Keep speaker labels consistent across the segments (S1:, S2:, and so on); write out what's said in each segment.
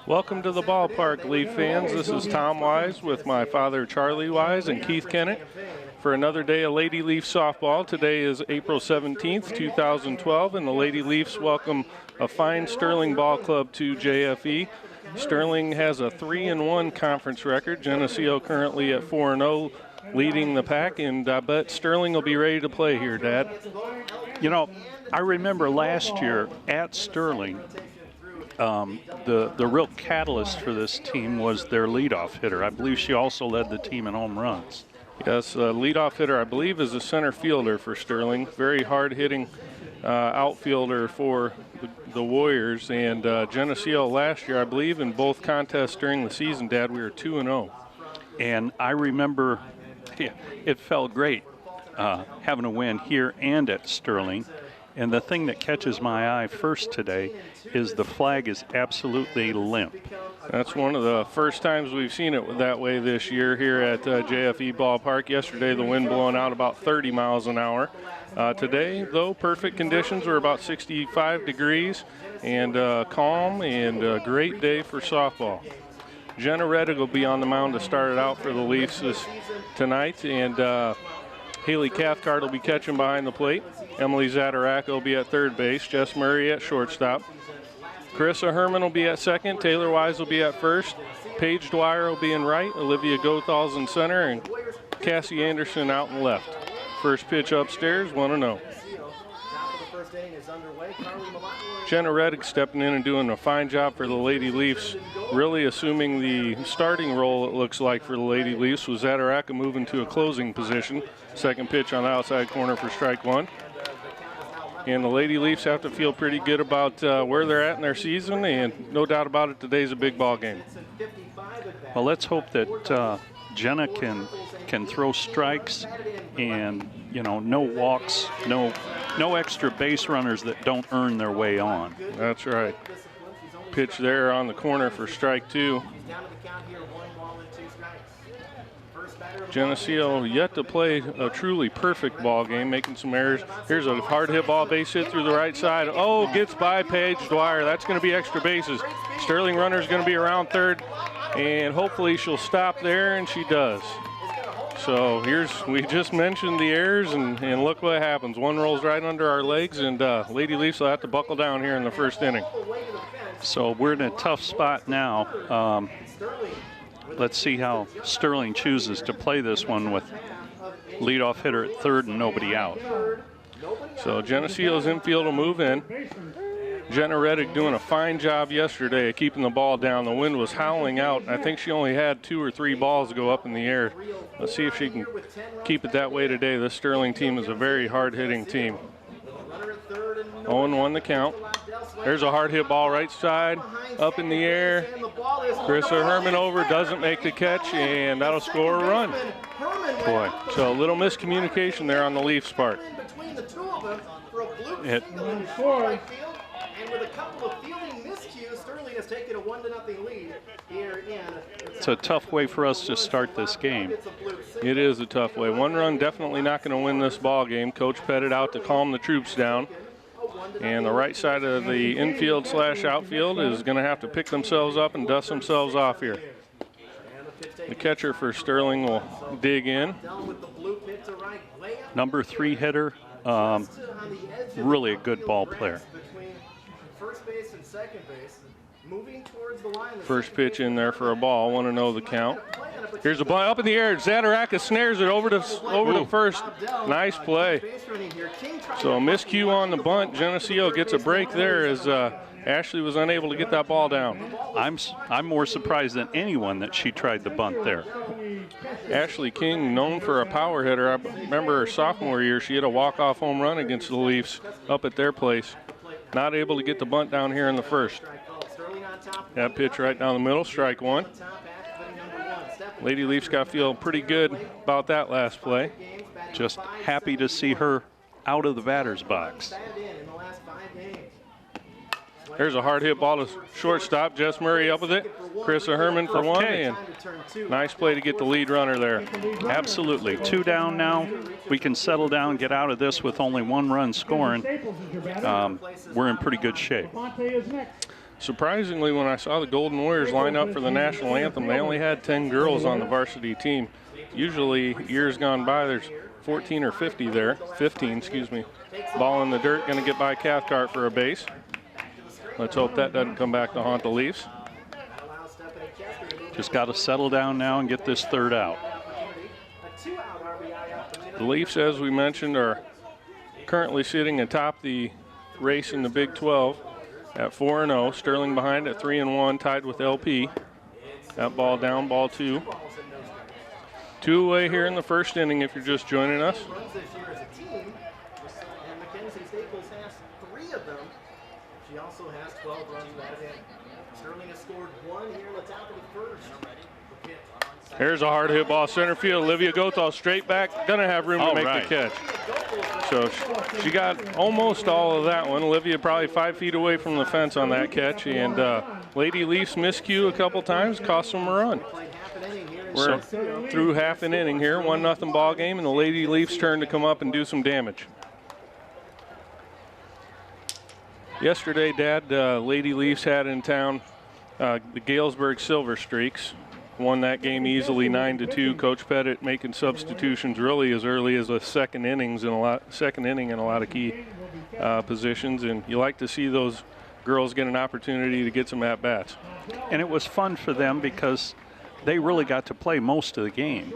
S1: Welcome to the ballpark, Leaf fans. This is Tom Wise with my father, Charlie Wise, and Keith Kennett for another day of Lady Leaf softball. Today is April 17th, 2012, and the Lady Leafs welcome a fine Sterling Ball Club to JFE. Sterling has a 3-1 conference record. Geneseo currently at 4-0, leading the pack, and I bet Sterling will be ready to play here, Dad.
S2: You know, I remember last year at Sterling, the real catalyst for this team was their leadoff hitter. I believe she also led the team in home runs.
S1: Yes, leadoff hitter, I believe, is a center fielder for Sterling. Very hard-hitting outfielder for the Warriors. And Geneseo last year, I believe, in both contests during the season, Dad, we were 2-0.
S2: And I remember it felt great having a win here and at Sterling. And the thing that catches my eye first today is the flag is absolutely limp.
S1: That's one of the first times we've seen it that way this year here at JFE Ballpark. Yesterday, the wind blowing out about 30 miles an hour. Today, though, perfect conditions. We're about 65 degrees and calm and a great day for softball. Jenna Reddick will be on the mound to start it out for the Leafs tonight, and Haley Cathcart will be catching behind the plate. Emily Zadaraka will be at third base. Jess Murray at shortstop. Carissa Herman will be at second. Taylor Wise will be at first. Paige Dwyer will be in right. Olivia Gothal's in center. And Cassie Anderson out in left. First pitch upstairs, 1-0. Jenna Reddick stepping in and doing a fine job for the Lady Leafs, really assuming the starting role, it looks like, for the Lady Leafs, with Zadaraka moving to a closing position. Second pitch on the outside corner for strike one. And the Lady Leafs have to feel pretty good about where they're at in their season, and no doubt about it, today's a big ball game.
S2: Well, let's hope that Jenna can throw strikes and, you know, no walks, no extra base runners that don't earn their way on.
S1: That's right. Pitch there on the corner for strike two. Geneseo yet to play a truly perfect ball game, making some errors. Here's a hard hit ball, base hit through the right side. Oh, gets by Paige Dwyer. That's going to be extra bases. Sterling runner's going to be around third, and hopefully she'll stop there, and she does. So we just mentioned the errors, and look what happens. One rolls right under our legs, and Lady Leafs will have to buckle down here in the first inning.
S2: So we're in a tough spot now. Let's see how Sterling chooses to play this one with leadoff hitter at third and nobody out.
S1: So Geneseo's infield will move in. Jenna Reddick doing a fine job yesterday of keeping the ball down. The wind was howling out. I think she only had 2 or 3 balls go up in the air. Let's see if she can keep it that way today. This Sterling team is a very hard-hitting team. 0-1 the count. There's a hard hit ball right side, up in the air. Carissa Herman over, doesn't make the catch, and that'll score a run. Boy, so a little miscommunication there on the Leafs' part.
S2: It's a tough way for us to start this game.
S1: It is a tough way. One run definitely not going to win this ball game. Coach petted out to calm the troops down. And the right side of the infield / outfield is going to have to pick themselves up and dust themselves off here. The catcher for Sterling will dig in.
S2: Number 3 hitter, really a good ball player.
S1: First pitch in there for a ball. 1-0 the count. Here's a ball up in the air. Zadaraka snares it over to first. Nice play. So a miscue on the bunt. Geneseo gets a break there as Ashley was unable to get that ball down.
S2: I'm more surprised than anyone that she tried the bunt there.
S1: Ashley King, known for a power hitter. I remember her sophomore year, she had a walk-off home run against the Leafs up at their place. Not able to get the bunt down here in the first. That pitch right down the middle, strike one. Lady Leafs got to feel pretty good about that last play.
S2: Just happy to see her out of the batter's box.
S1: There's a hard hit ball to shortstop. Jess Murray up with it. Carissa Herman for one, and nice play to get the lead runner there.
S2: Absolutely. 2 down now. We can settle down, get out of this with only 1 run scoring. We're in pretty good shape.
S1: Surprisingly, when I saw the Golden Warriors line up for the national anthem, they only had 10 girls on the varsity team. Usually, years gone by, there's 14 or 50 there. 15, excuse me. Ball in the dirt, going to get by Cathcart for a base. Let's hope that doesn't come back to haunt the Leafs.
S2: Just got to settle down now and get this third out.
S1: The Leafs, as we mentioned, are currently sitting atop the race in the Big 12 at 4-0. Sterling behind at 3-1, tied with LP. That ball down, ball 2. 2 away here in the first inning if you're just joining us.
S3: She also has 12 runs batted in. Sterling has scored 1 here in the top of the first.
S1: Here's a hard hit ball center field. Olivia Gothal straight back, gonna have room to make the catch. So she got almost all of that one. Olivia probably 5 feet away from the fence on that catch, and Lady Leafs miscue a couple times, cost them a run. We're through half an inning here, 1-0 ball game, and the Lady Leafs turn to come up and do some damage. Yesterday, Dad, Lady Leafs had in town the Galesburg Silver Streaks. Won that game easily 9-2. Coach Pettit making substitutions really as early as the second inning in a lot of key positions, and you like to see those girls get an opportunity to get some at-bats.
S2: And it was fun for them because they really got to play most of the game.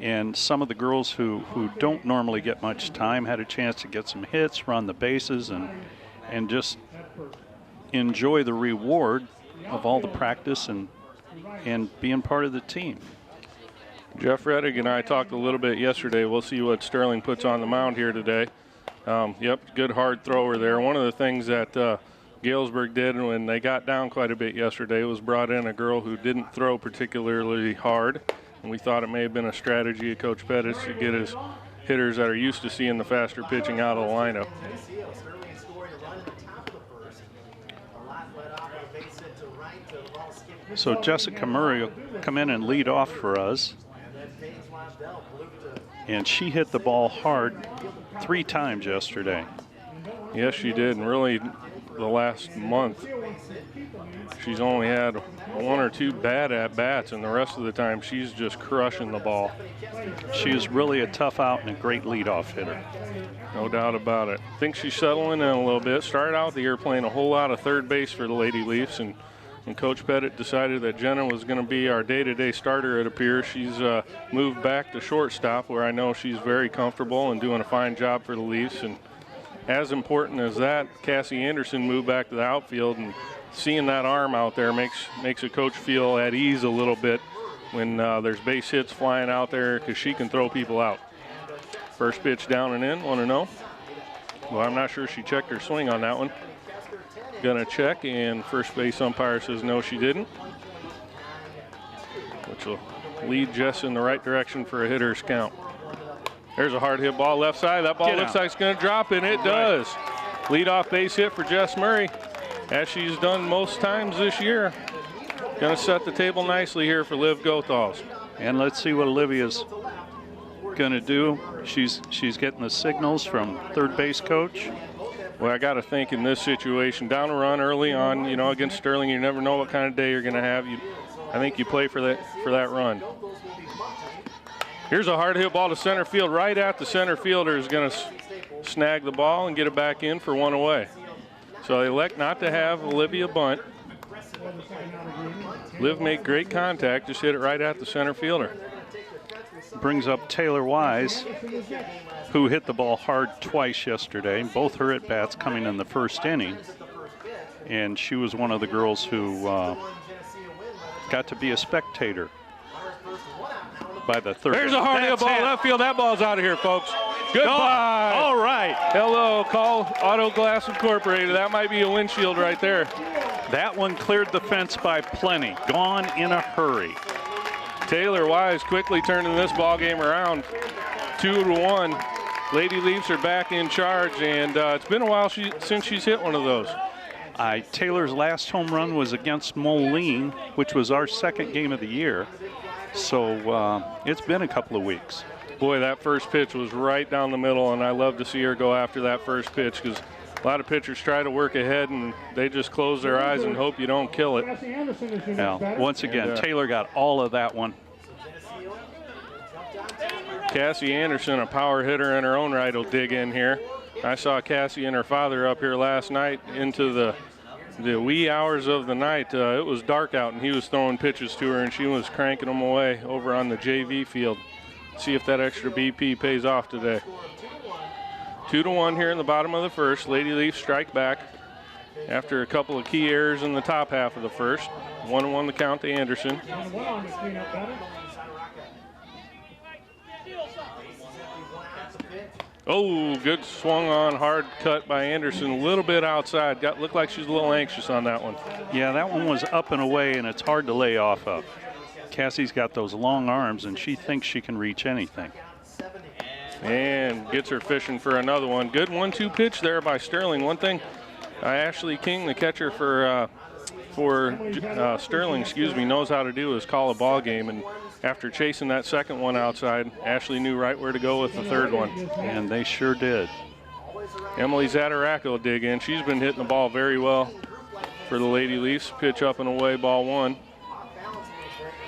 S2: And some of the girls who don't normally get much time had a chance to get some hits, run the bases, and just enjoy the reward of all the practice and being part of the team.
S1: Jeff Rettig and I talked a little bit yesterday. We'll see what Sterling puts on the mound here today. Yep, good hard thrower there. One of the things that Galesburg did when they got down quite a bit yesterday was brought in a girl who didn't throw particularly hard. And we thought it may have been a strategy of Coach Pettis to get his hitters that are used to seeing the faster pitching out of the lineup.
S2: So Jessica Murray will come in and lead off for us. And she hit the ball hard 3 times yesterday.
S1: Yes, she did. And really, the last month, she's only had 1 or 2 bad at-bats, and the rest of the time, she's just crushing the ball.
S2: She is really a tough out and a great leadoff hitter.
S1: No doubt about it. I think she's settling in a little bit. Started out the year playing a whole lot of third base for the Lady Leafs, and when Coach Pettit decided that Jenna was going to be our day-to-day starter, it appears she's moved back to shortstop, where I know she's very comfortable and doing a fine job for the Leafs. And as important as that, Cassie Anderson moved back to the outfield, and seeing that arm out there makes a coach feel at ease a little bit when there's base hits flying out there, because she can throw people out. First pitch down and in, 1-0. Well, I'm not sure she checked her swing on that one. Gonna check, and first base umpire says no, she didn't, which will lead Jess in the right direction for a hitter's count. There's a hard hit ball left side. That ball looks like it's gonna drop, and it does. Leadoff base hit for Jess Murray, as she's done most times this year. Gonna set the table nicely here for Liv Gothals.
S2: And let's see what Olivia's gonna do. She's getting the signals from third base coach.
S1: Well, I got to think in this situation, down a run early on, you know, against Sterling, you never know what kind of day you're going to have. I think you play for that run. Here's a hard hit ball to center field, right at the center fielder is going to snag the ball and get it back in for 1 away. So they elect not to have Olivia bunt. Liv made great contact, just hit it right at the center fielder.
S2: Brings up Taylor Wise, who hit the ball hard twice yesterday, both her at-bats coming in the first inning. And she was one of the girls who got to be a spectator by the third.
S1: There's a hard hit ball left field. That ball's out of here, folks. Goodbye.
S2: All right.
S1: Hello, call Auto Glass Incorporated. That might be a windshield right there.
S2: That one cleared the fence by plenty. Gone in a hurry.
S1: Taylor Wise quickly turning this ball game around, 2-1. Lady Leafs are back in charge, and it's been a while since she's hit one of those.
S2: Taylor's last home run was against Moline, which was our second game of the year. So it's been a couple of weeks.
S1: Boy, that first pitch was right down the middle, and I love to see her go after that first pitch, because A lot of pitchers try to work ahead, and they just close their eyes and hope you don't kill it.
S2: Now, once again, Taylor got all of that one.
S1: Cassie Anderson, a power hitter in her own right, will dig in here. I saw Cassie and her father up here last night into the wee hours of the night. It was dark out, and he was throwing pitches to her, and she was cranking them away over on the JV field. See if that extra BP pays off today. 2-1 here in the bottom of the first. Lady Leafs strike back after a couple of key errors in the top half of the first. 1-1 the count to Anderson. Oh, good swung on, hard cut by Anderson. A little bit outside. Looked like she's a little anxious on that one.
S2: Yeah, that one was up and away, and it's hard to lay off of. Cassie's got those long arms, and she thinks she can reach anything.
S1: And gets her fishing for another one. Good 1-2 pitch there by Sterling. One thing, Ashley King, the catcher for Sterling, knows how to do is call a ball game. And after chasing that second one outside, Ashley knew right where to go with the third one.
S2: And they sure did.
S1: Emily Zadaraka will dig in. She's been hitting the ball very well for the Lady Leafs. Pitch up and away, ball one.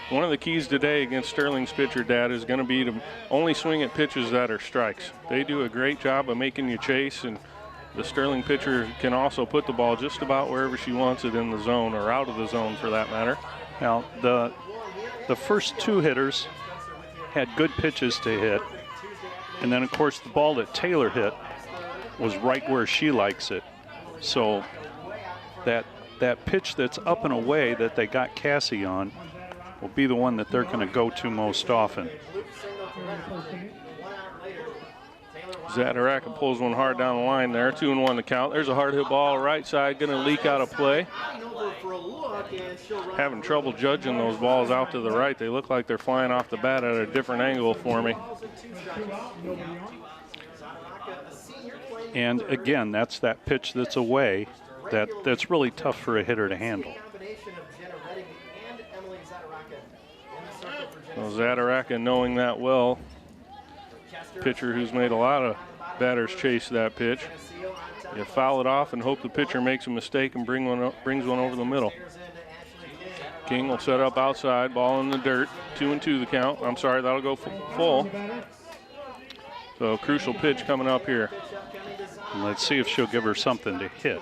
S1: One of the keys today against Sterling's pitcher, Dad, is going to be to only swing at pitches that are strikes. They do a great job of making you chase, and the Sterling pitcher can also put the ball just about wherever she wants it in the zone or out of the zone for that matter.
S2: Now, the first two hitters had good pitches to hit, and then, of course, the ball that Taylor hit was right where she likes it. So that pitch that's up and away that they got Cassie on will be the one that they're going to go to most often.
S1: Zadaraka pulls one hard down the line there. 2-1 the count. There's a hard hit ball right side, going to leak out of play. Having trouble judging those balls out to the right. They look like they're flying off the bat at a different angle for me.
S2: And again, that's that pitch that's away that's really tough for a hitter to handle.
S1: So Zadaraka, knowing that well, pitcher who's made a lot of batters chase that pitch. You foul it off and hope the pitcher makes a mistake and brings one over the middle. King will set up outside, ball in the dirt. 2-2 the count. I'm sorry, that'll go full. So crucial pitch coming up here.
S2: And let's see if she'll give her something to hit.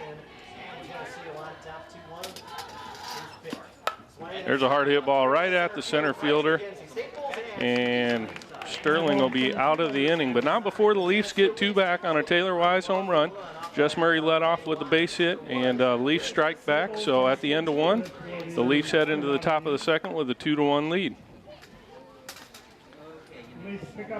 S1: There's a hard hit ball right at the center fielder. And Sterling will be out of the inning, but not before the Leafs get two back on a Taylor Wise home run. Jess Murray led off with the base hit, and Leafs strike back. So at the end of one, the Leafs head into the top of the second with a 2-1 lead.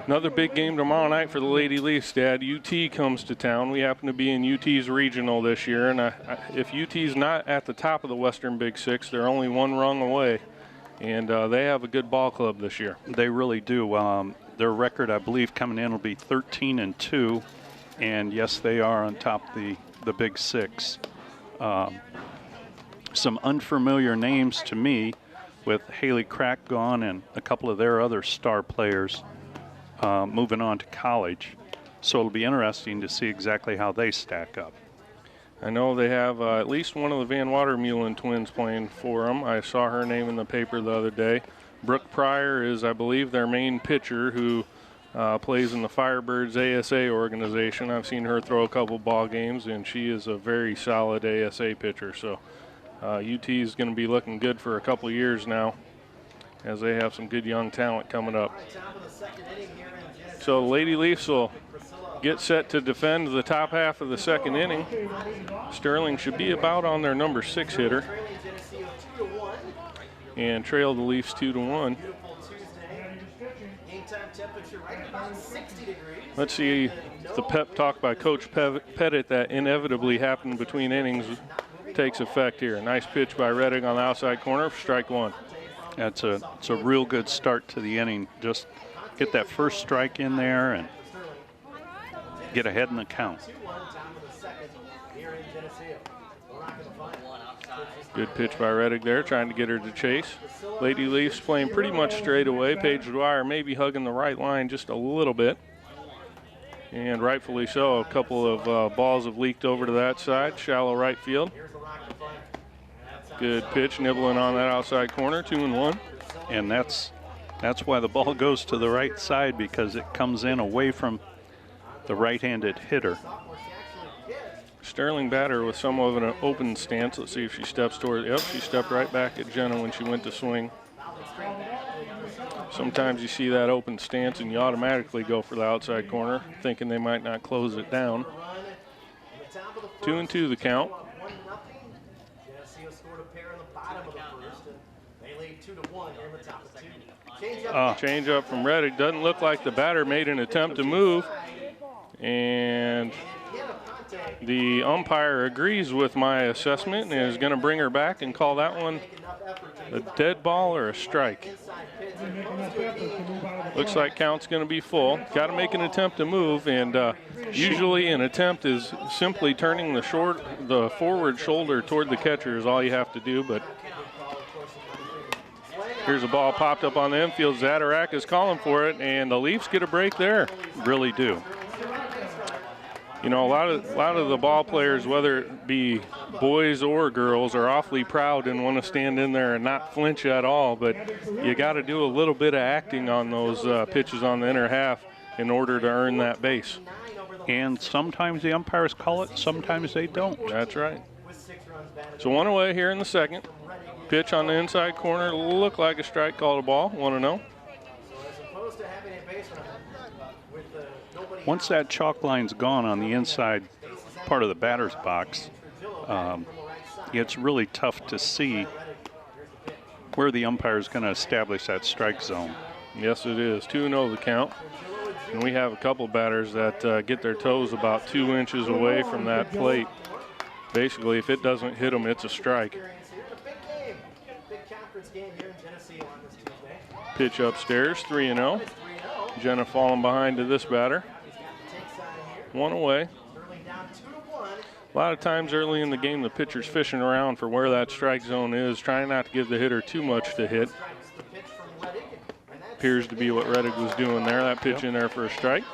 S1: Another big game tomorrow night for the Lady Leafs, Dad. UT comes to town. We happen to be in UT's regional this year, and if UT's not at the top of the Western Big Six, they're only one rung away. And they have a good ball club this year.
S2: They really do. Their record, I believe, coming in will be 13-2. And yes, they are on top of the Big Six. Some unfamiliar names to me with Haley Crack gone and a couple of their other star players moving on to college. So it'll be interesting to see exactly how they stack up.
S1: I know they have at least one of the Van Watermeulen twins playing for them. I saw her name in the paper the other day. Brooke Pryor is, I believe, their main pitcher who plays in the Firebirds ASA organization. I've seen her throw a couple ball games, and she is a very solid ASA pitcher. So UT is going to be looking good for a couple years now, as they have some good young talent coming up. So the Lady Leafs will get set to defend the top half of the second inning. Sterling should be about on their number 6 hitter and trail the Leafs 2-1. Let's see the pep talk by Coach Pettit that inevitably happened between innings takes effect here. Nice pitch by Reddick on the outside corner for strike one.
S2: It's a real good start to the inning. Just get that first strike in there and get ahead in the count.
S1: Good pitch by Reddick there, trying to get her to chase. Lady Leafs playing pretty much straight away. Paige Dwyer maybe hugging the right line just a little bit. And rightfully so. A couple of balls have leaked over to that side, shallow right field. Good pitch, nibbling on that outside corner, 2-1.
S2: And that's why the ball goes to the right side, because it comes in away from the right-handed hitter.
S1: Sterling batter with somewhat of an open stance. Let's see if she steps toward. Yep, she stepped right back at Jenna when she went to swing. Sometimes you see that open stance and you automatically go for the outside corner, thinking they might not close it down. 2-2 the count.
S3: Geneseo scored a pair in the bottom of the first, and they lead 2-1 here in the top of two.
S1: Change up from Reddick. Doesn't look like the batter made an attempt to move. And the umpire agrees with my assessment and is going to bring her back and call that one a dead ball or a strike. Looks like count's going to be full. Got to make an attempt to move, and usually an attempt is simply turning the forward shoulder toward the catcher is all you have to do, but here's a ball popped up on the infield. Zadorak is calling for it, and the Leafs get a break there.
S2: Really do.
S1: You know, a lot of the ball players, whether it be boys or girls, are awfully proud and want to stand in there and not flinch at all. But you got to do a little bit of acting on those pitches on the inner half in order to earn that base.
S2: And sometimes the umpires call it, sometimes they don't.
S1: That's right. So 1 away here in the second. Pitch on the inside corner, looked like a strike, called a ball. 1-0.
S2: Once that chalk line's gone on the inside part of the batter's box, it's really tough to see where the umpire is going to establish that strike zone.
S1: Yes, it is. 2-0 the count. And we have a couple batters that get their toes about 2 inches away from that plate. Basically, if it doesn't hit them, it's a strike. Pitch upstairs, 3-0. Jenna falling behind to this batter. 1 away. A lot of times early in the game, the pitcher's fishing around for where that strike zone is, trying not to give the hitter too much to hit. Appears to be what Reddick was doing there. That pitch in there for a strike.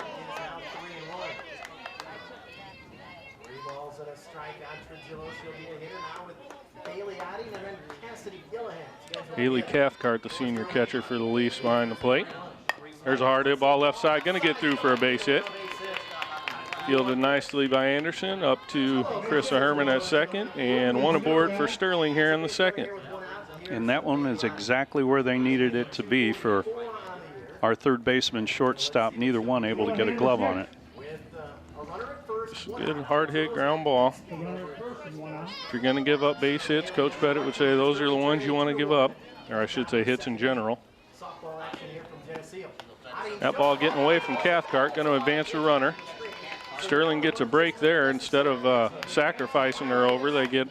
S1: Haley Cathcart, the senior catcher for the Leafs, behind the plate. There's a hard hit ball left side, going to get through for a base hit. Fielded nicely by Anderson, up to Carissa Herman at second, and 1 aboard for Sterling here in the second.
S2: And that one is exactly where they needed it to be for our third baseman, shortstop, neither one able to get a glove on it.
S1: Good hard hit ground ball. If you're going to give up base hits, Coach Pettit would say those are the ones you want to give up, or I should say hits in general. That ball getting away from Cathcart, going to advance a runner. Sterling gets a break there. Instead of sacrificing her over, they get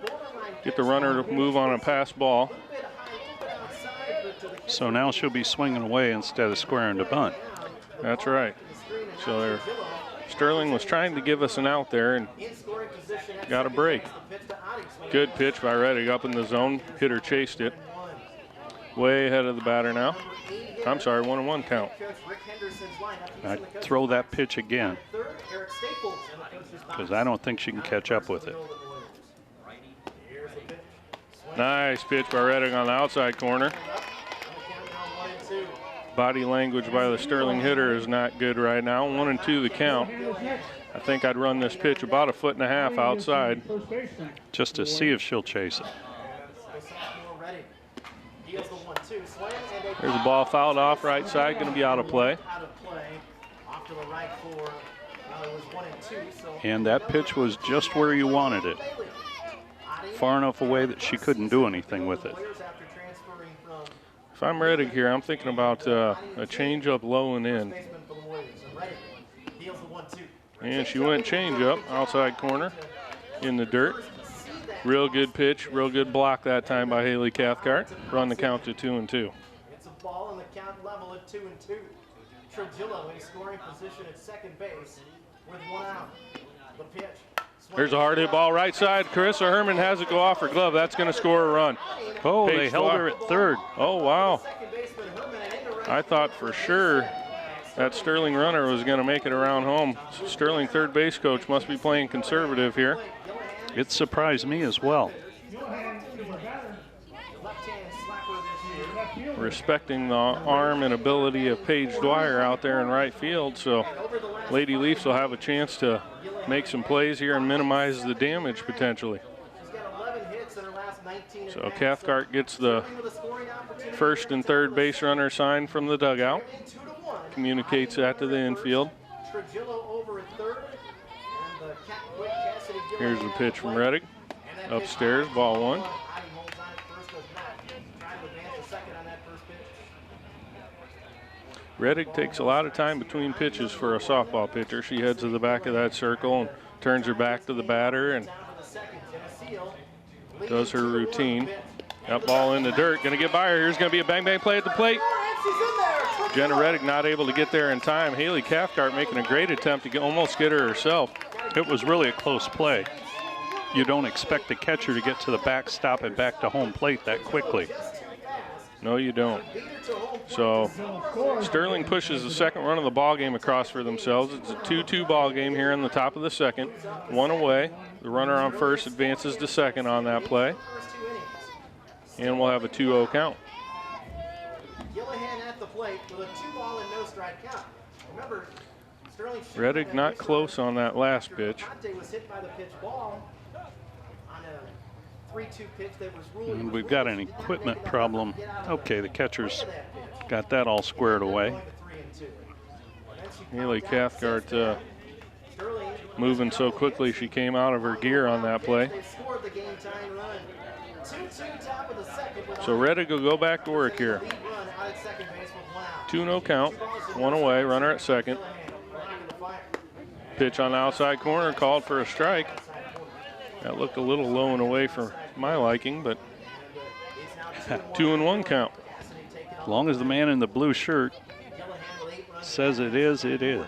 S1: the runner to move on a pass ball.
S2: So now she'll be swinging away instead of squaring to bunt.
S1: That's right. So Sterling was trying to give us an out there and got a break. Good pitch by Reddick up in the zone. Hitter chased it. Way ahead of the batter now. I'm sorry, 1-1 count.
S2: I'd throw that pitch again because I don't think she can catch up with it.
S1: Nice pitch by Reddick on the outside corner. Body language by the Sterling hitter is not good right now. 1-2 the count. I think I'd run this pitch about 1.5 feet outside
S2: just to see if she'll chase it.
S1: There's a ball fouled off right side, going to be out of play.
S2: And that pitch was just where you wanted it. Far enough away that she couldn't do anything with it.
S1: If I'm Reddick here, I'm thinking about a change-up low and in. And she went change-up, outside corner, in the dirt. Real good pitch, real good block that time by Haley Cathcart. Run the count to 2-2.
S3: It's a ball on the count level at 2-2. Trujillo in scoring position at second base with 1 out. The pitch.
S1: There's a hard hit ball right side. Carissa Herman has it go off her glove. That's going to score a run.
S2: Oh, they held her at third.
S1: Oh, wow. I thought for sure that Sterling runner was going to make it around home. Sterling third base coach must be playing conservative here.
S2: It surprised me as well.
S1: Respecting the arm and ability of Paige Dwyer out there in right field, so Lady Leafs will have a chance to make some plays here and minimize the damage potentially. So Cathcart gets the first and third base runner sign from the dugout, communicates that to the infield. Here's the pitch from Reddick, upstairs, ball one. Reddick takes a lot of time between pitches for a softball pitcher. She heads to the back of that circle and turns her back to the batter and does her routine. That ball in the dirt, gonna get by her. Here's gonna be a bang bang play at the plate. Jenna Reddick not able to get there in time. Haley Cathcart making a great attempt to almost get her herself.
S2: It was really a close play. You don't expect the catcher to get to the backstop and back to home plate that quickly.
S1: No, you don't. So Sterling pushes the second run of the ball game across for themselves. It's a 2-2 ball game here in the top of the second. One away. The runner on first advances to second on that play. And we'll have a 2-0 count.
S3: Gillihan at the plate with a 2-ball and no strike count. Remember, Sterling
S1: Reddick not close on that last pitch.
S3: was hit by the pitch ball on a 3-2 pitch that was ruled.
S2: And we've got an equipment problem. Okay, the catcher's got that all squared away.
S1: Haley Cathcart moving so quickly she came out of her gear on that play. So Reddick will go back to work here. 2-0 count, one away, runner at second. Pitch on the outside corner, called for a strike. That looked a little low and away for my liking, but 2-1 count.
S2: As long as the man in the blue shirt says it is, it is.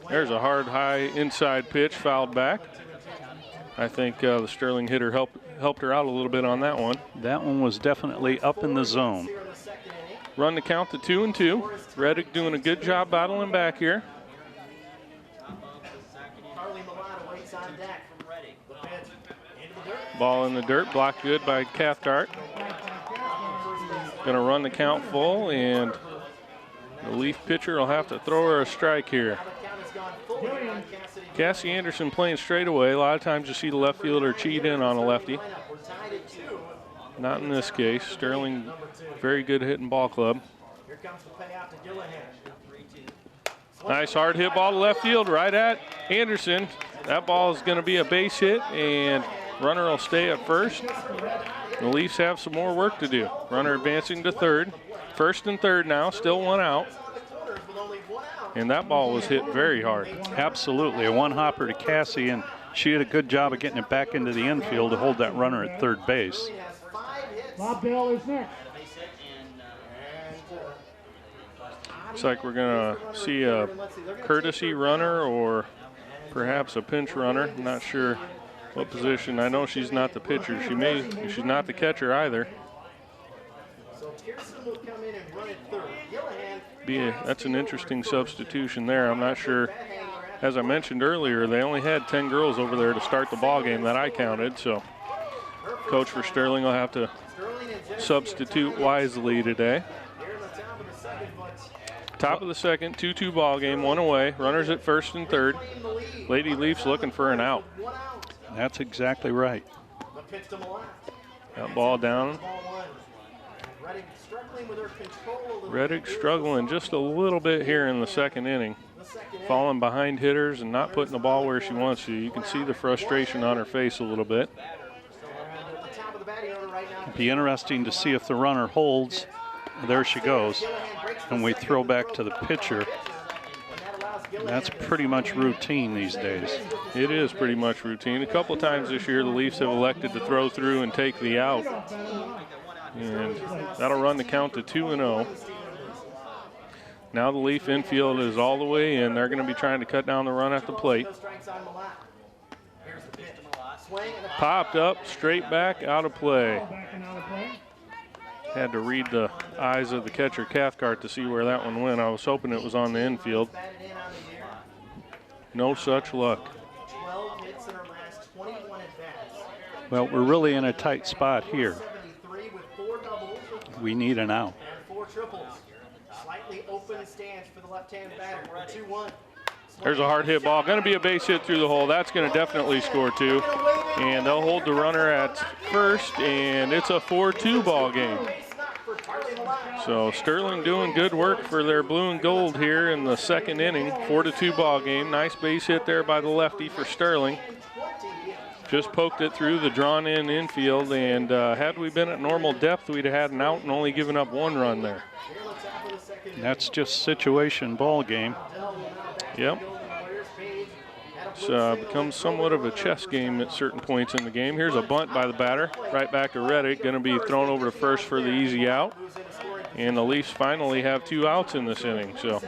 S1: There's a hard, high inside pitch, fouled back. I think the Sterling hitter helped her out a little bit on that one.
S2: That one was definitely up in the zone.
S1: Run the count to 2-2. Reddick doing a good job battling back here. Ball in the dirt, blocked good by Cathcart. Gonna run the count full, and the Leaf pitcher will have to throw her a strike here. Cassie Anderson playing straight away. A lot of times you see the left fielder cheat in on a lefty. Not in this case. Sterling, very good hitting ball club. Nice hard hit ball to left field right at Anderson. That ball is going to be a base hit, and runner will stay at first. The Leafs have some more work to do. Runner advancing to third. First and third now, still one out. And that ball was hit very hard.
S2: Absolutely, a one-hopper to Cassie, and she did a good job of getting it back into the infield to hold that runner at third base.
S4: Bob Bell is next.
S1: Looks like we're going to see a courtesy runner or perhaps a pinch runner. I'm not sure what position. I know she's not the pitcher. She's not the catcher either. That's an interesting substitution there. I'm not sure. As I mentioned earlier, they only had 10 girls over there to start the ball game that I counted. So coach for Sterling will have to substitute wisely today. Top of the second, 2-2 ball game, one away. Runners at first and third. Lady Leafs looking for an out.
S2: That's exactly right.
S1: That ball down. Reddick struggling just a little bit here in the second inning. Falling behind hitters and not putting the ball where she wants to. You can see the frustration on her face a little bit.
S2: It'd be interesting to see if the runner holds. There she goes. And we throw back to the pitcher. That's pretty much routine these days.
S1: It is pretty much routine. A couple of times this year the Leafs have elected to throw through and take the out. And that'll run the count to 2-0. Now the Leaf infield is all the way in. They're going to be trying to cut down the run at the plate. Popped up, straight back, out of play. Had to read the eyes of the catcher Cathcart to see where that one went. I was hoping it was on the infield. No such luck.
S3: 12 hits in her last 21 at-bats.
S2: Well, we're really in a tight spot here.
S3: 73 with 4 doubles
S2: We need an out.
S3: and 4 triples. Slightly open stance for the left-hand batter. 2-1.
S1: There's a hard hit ball. Going to be a base hit through the hole. That's going to definitely score 2. And they'll hold the runner at first, and it's a 4-2 ball game. So Sterling doing good work for their blue and gold here in the second inning. 4-2 ball game. Nice base hit there by the lefty for Sterling. Just poked it through the drawn-in infield, and had we been at normal depth, we'd have had an out and only given up 1 run there.
S2: That's just situation ball game.
S1: Yep. It's become somewhat of a chess game at certain points in the game. Here's a bunt by the batter, right back to Reddick. Going to be thrown over to first for the easy out. And the Leafs finally have 2 outs in this inning. So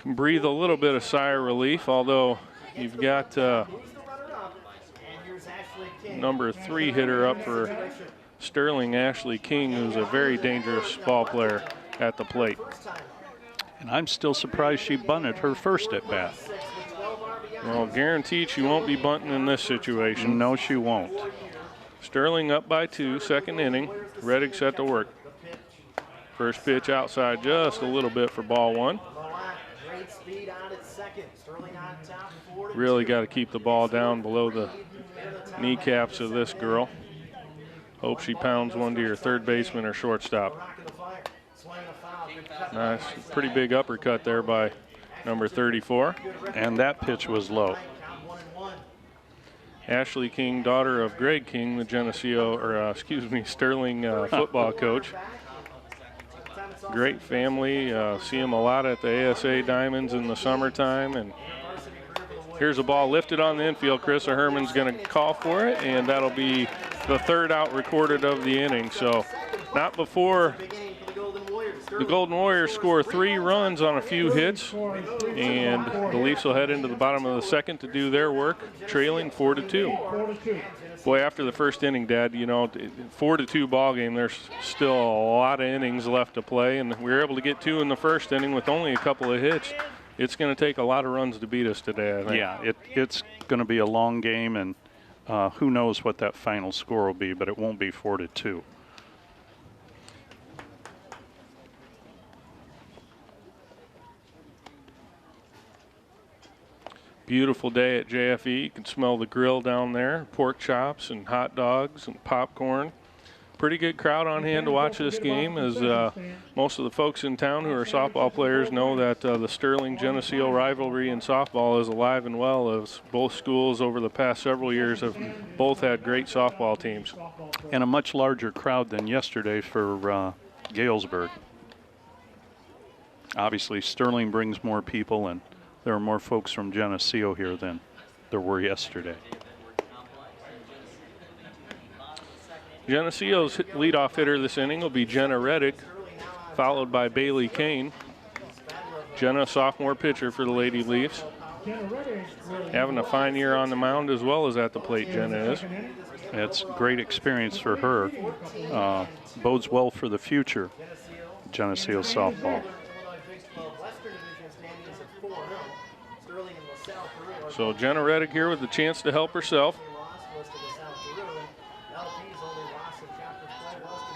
S1: breathe a little bit of sigh of relief, although you've got number 3 hitter up for Sterling, Ashley King, who's a very dangerous ball player at the plate.
S2: And I'm still surprised she bunted her first at bat.
S1: Well, guaranteed she won't be bunting in this situation.
S2: No, she won't.
S1: Sterling up by 2, second inning. Reddick set to work. First pitch outside just a little bit for ball 1. Really got to keep the ball down below the kneecaps of this girl. Hope she pounds one to your third baseman or shortstop. Nice, pretty big uppercut there by number 34.
S2: And that pitch was low.
S1: Ashley King, daughter of Greg King, the Geneseo, or Sterling football coach. Great family. See them a lot at the ASA Diamonds in the summertime. And here's a ball lifted on the infield. Carissa Herman's going to call for it, and that'll be the 3rd out recorded of the inning. So not before the Golden Warriors score 3 runs on a few hits, and the Leafs will head into the bottom of the second to do their work, trailing 4-2. Boy, after the first inning, Dad, you know, 4-2 ball game, there's still a lot of innings left to play, and we were able to get 2 in the first inning with only a couple of hits. It's going to take a lot of runs to beat us today, I think.
S2: Yeah, it's going to be a long game, and who knows what that final score will be, but it won't be 4-2.
S1: Beautiful day at JFE. You can smell the grill down there, pork chops and hot dogs and popcorn. Pretty good crowd on hand to watch this game, as most of the folks in town who are softball players know that the Sterling Geneseo rivalry in softball is alive and well, as both schools over the past several years have both had great softball teams.
S2: And a much larger crowd than yesterday for Galesburg. Obviously, Sterling brings more people, and there are more folks from Geneseo here than there were yesterday.
S1: Geneseo's leadoff hitter this inning will be Jenna Reddick, followed by Bailey Kane. Jenna, sophomore pitcher for the Lady Leafs. Having a fine year on the mound as well as at the plate, Jenna is.
S2: It's great experience for her. Bodes well for the future, Geneseo softball.
S1: So Jenna Reddick here with the chance to help herself.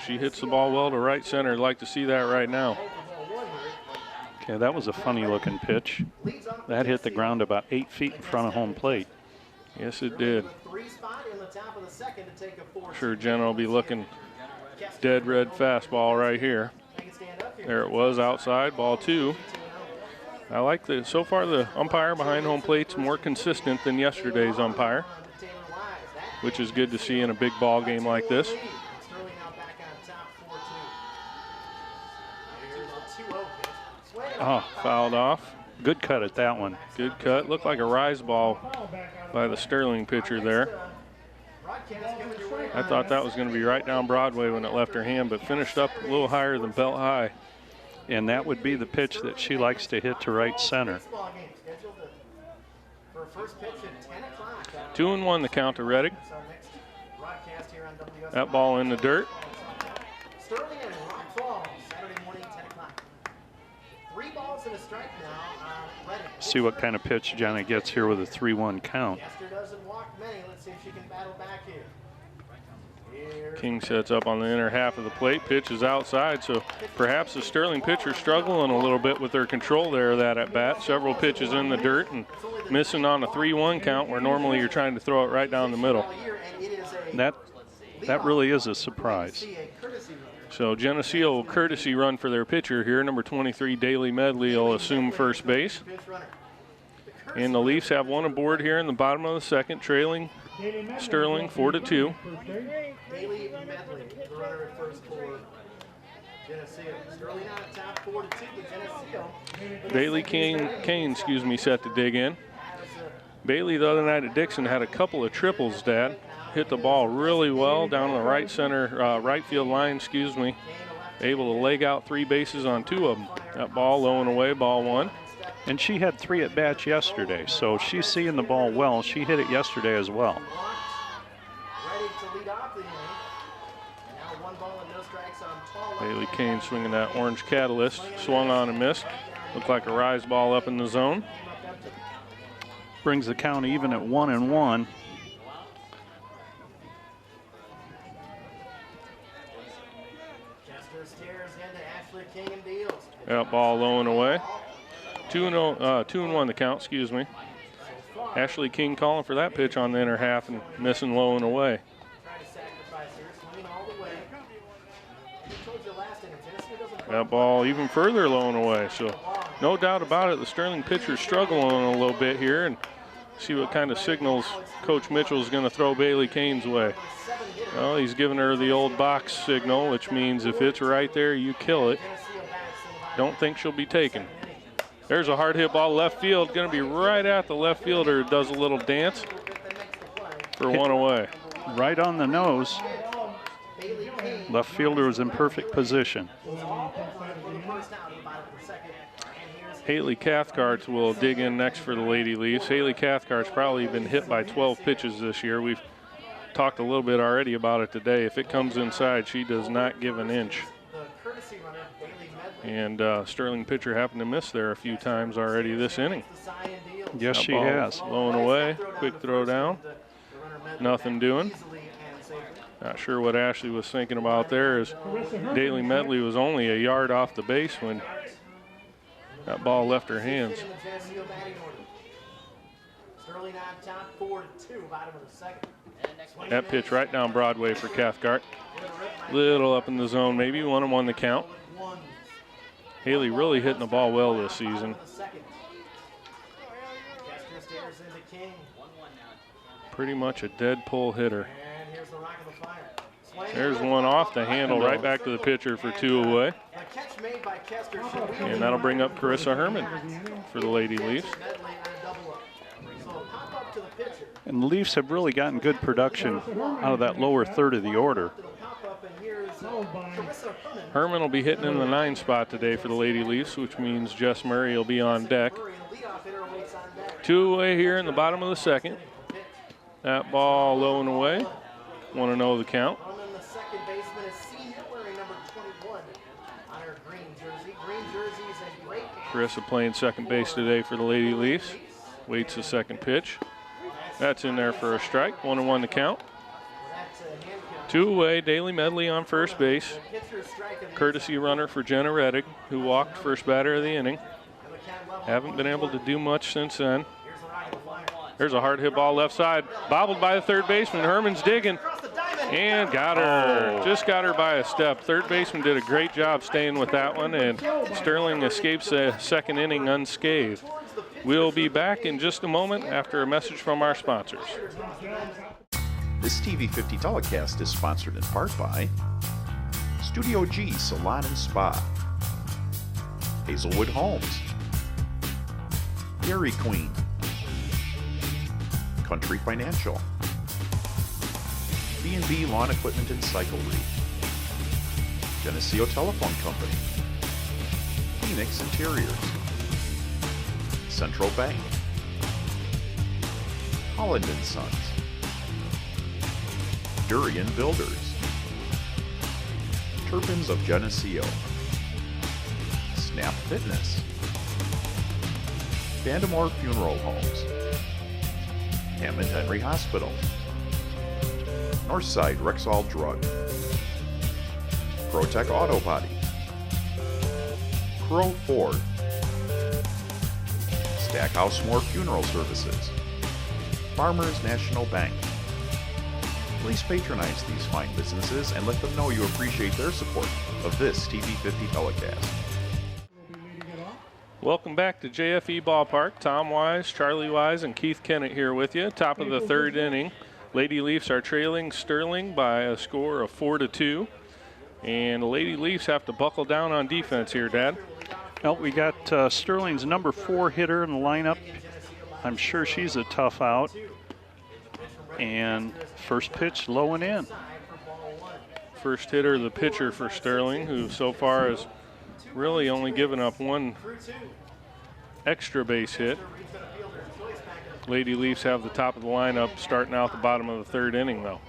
S1: She hits the ball well to right center. I'd like to see that right now.
S2: Okay, that was a funny looking pitch. That hit the ground about 8 feet in front of home plate.
S1: Yes, it did. Sure, Jenna will be looking dead red fastball right here. There it was, outside, ball 2. I like so far the umpire behind home plate's more consistent than yesterday's umpire, which is good to see in a big ball game like this. Oh, fouled off.
S2: Good cut at that one.
S1: Good cut. Looked like a rise ball by the Sterling pitcher there. I thought that was going to be right down Broadway when it left her hand, but finished up a little higher than belt high.
S2: And that would be the pitch that she likes to hit to right center.
S1: 2-1 the count to Reddick. That ball in the dirt.
S3: Sterling and Rock Falls, Saturday morning, 10 o'clock. 3 balls and a strike now on Redding.
S2: See what kind of pitch Johnny gets here with a 3-1 count.
S3: Kester doesn't walk many. Let's see if she can battle back here.
S1: King sets up on the inner half of the plate. Pitch is outside, so perhaps the Sterling pitcher struggling a little bit with their control there of that at bat. Several pitches in the dirt and missing on a 3-1 count where normally you're trying to throw it right down the middle.
S2: That really is a surprise.
S1: So Geneseo will courtesy run for their pitcher here. Number 23, Daly Medley, will assume first base. And the Leafs have one aboard here in the bottom of the second, trailing Sterling 4-2.
S3: Daly Medley, the runner at first for Geneseo. Sterling on top 4-2 to Geneseo.
S1: Bailey Kane, set to dig in. Bailey the other night at Dixon had a couple of triples, Dad. Hit the ball really well down the right field line, Able to leg out 3 bases on 2 of them. That ball low and away, ball 1.
S2: And she had 3 at-bats yesterday, so she's seeing the ball well. She hit it yesterday as well.
S3: Ready to lead off the inning. Now 1 ball and no strikes on tall.
S1: Bailey Kane swinging that orange catalyst, swung on and missed. Looked like a rise ball up in the zone.
S2: Brings the count even at 1-1.
S3: Kester stares into Ashley King and deals.
S1: That ball low and away. 2-1 the count, Ashley King calling for that pitch on the inner half and missing low and away.
S3: Try to sacrifice here, swinging all the way. I told you last inning, Geneseo doesn't
S1: That ball even further low and away. So no doubt about it, the Sterling pitcher's struggling a little bit here, and see what kind of signals Coach Mitchell's going to throw Bailey Kane's way. Well, he's giving her the old box signal, which means if it's right there, you kill it. Don't think she'll be taken. There's a hard hit ball left field, going to be right at the left fielder. Does a little dance for 1 away.
S2: Right on the nose. Left fielder was in perfect position.
S1: Haley Cathcart will dig in next for the Lady Leafs. Haley Cathcart's probably been hit by 12 pitches this year. We've talked a little bit already about it today. If it comes inside, she does not give an inch. And Sterling pitcher happened to miss there a few times already this inning.
S2: Yes, she has.
S1: Low and away, quick throw down. Nothing doing. Not sure what Ashley was thinking about there, as Daly Medley was only a yard off the base when that ball left her hands. That pitch right down Broadway for Cathcart. Little up in the zone, maybe 1-1 the count. Haley really hitting the ball well this season. Pretty much a dead pull hitter. There's one off the handle, right back to the pitcher for 2 away. And that'll bring up Carissa Herman for the Lady Leafs.
S2: And the Leafs have really gotten good production out of that lower third of the order.
S1: Herman will be hitting in the 9 spot today for the Lady Leafs, which means Jess Murray will be on deck. 2 away here in the bottom of the second. That ball low and away. 1-0 the count. Carissa playing second base today for the Lady Leafs. Waits the second pitch. That's in there for a strike. 1-1 the count. 2 away, Daly Medley on first base. Courtesy runner for Jenna Reddick, who walked first batter of the inning. Haven't been able to do much since then. There's a hard hit ball left side. Bobbled by the third baseman. Herman's digging. And got her. Just got her by a step. Third baseman did a great job staying with that one, and Sterling escapes the second inning unscathed. We'll be back in just a moment after a message from our sponsors.
S5: This TV50 telecast is sponsored in part by Studio G Salon and Spa, Hazelwood Homes, Dairy Queen, Country Financial, B&B Lawn Equipment and Cyclery, Geneseo Telephone Company, Phoenix Interiors, Central Bank, Holland & Sons, Durian Builders, Turpins of Geneseo, Snap Fitness, Vandemore Funeral Homes, Hammond Henry Hospital, Northside Rexall Drug, ProTech Auto Body, Crow Ford, Stackhouse Moore Funeral Services, Farmers National Bank. Please patronize these fine businesses and let them know you appreciate their support of this TV50 telecast.
S1: Welcome back to JFE Ballpark. Tom Wise, Charlie Wise, and Keith Kennett here with you. Top of the third inning. Lady Leafs are trailing Sterling by a score of 4-2. And the Lady Leafs have to buckle down on defense here, Dad.
S2: Well, we got Sterling's number 4 hitter in the lineup. I'm sure she's a tough out. And first pitch low and in.
S1: First hitter, the pitcher for Sterling, who so far has really only given up one extra base hit. Lady Leafs have the top of the lineup starting out the bottom of the third inning, though.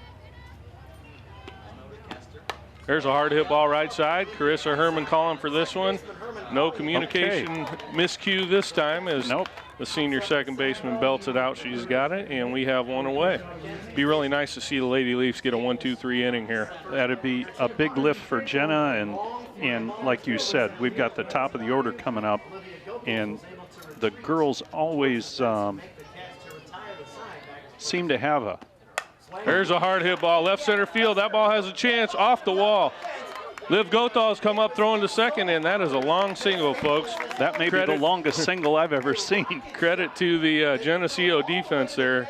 S1: There's a hard hit ball right side. Carissa Herman calling for this one. No communication miscue this time as the senior second baseman belts it out. She's got it, and we have one away. Be really nice to see the Lady Leafs get a 1-2-3 inning here.
S2: That'd be a big lift for Jenna, and like you said, we've got the top of the order coming up, and the girls always seem to have a.
S1: There's a hard hit ball, left center field. That ball has a chance off the wall. Liv Gothal's come up throwing to second, and that is a long single, folks.
S2: That may be the longest single I've ever seen.
S1: Credit to the Geneseo defense there.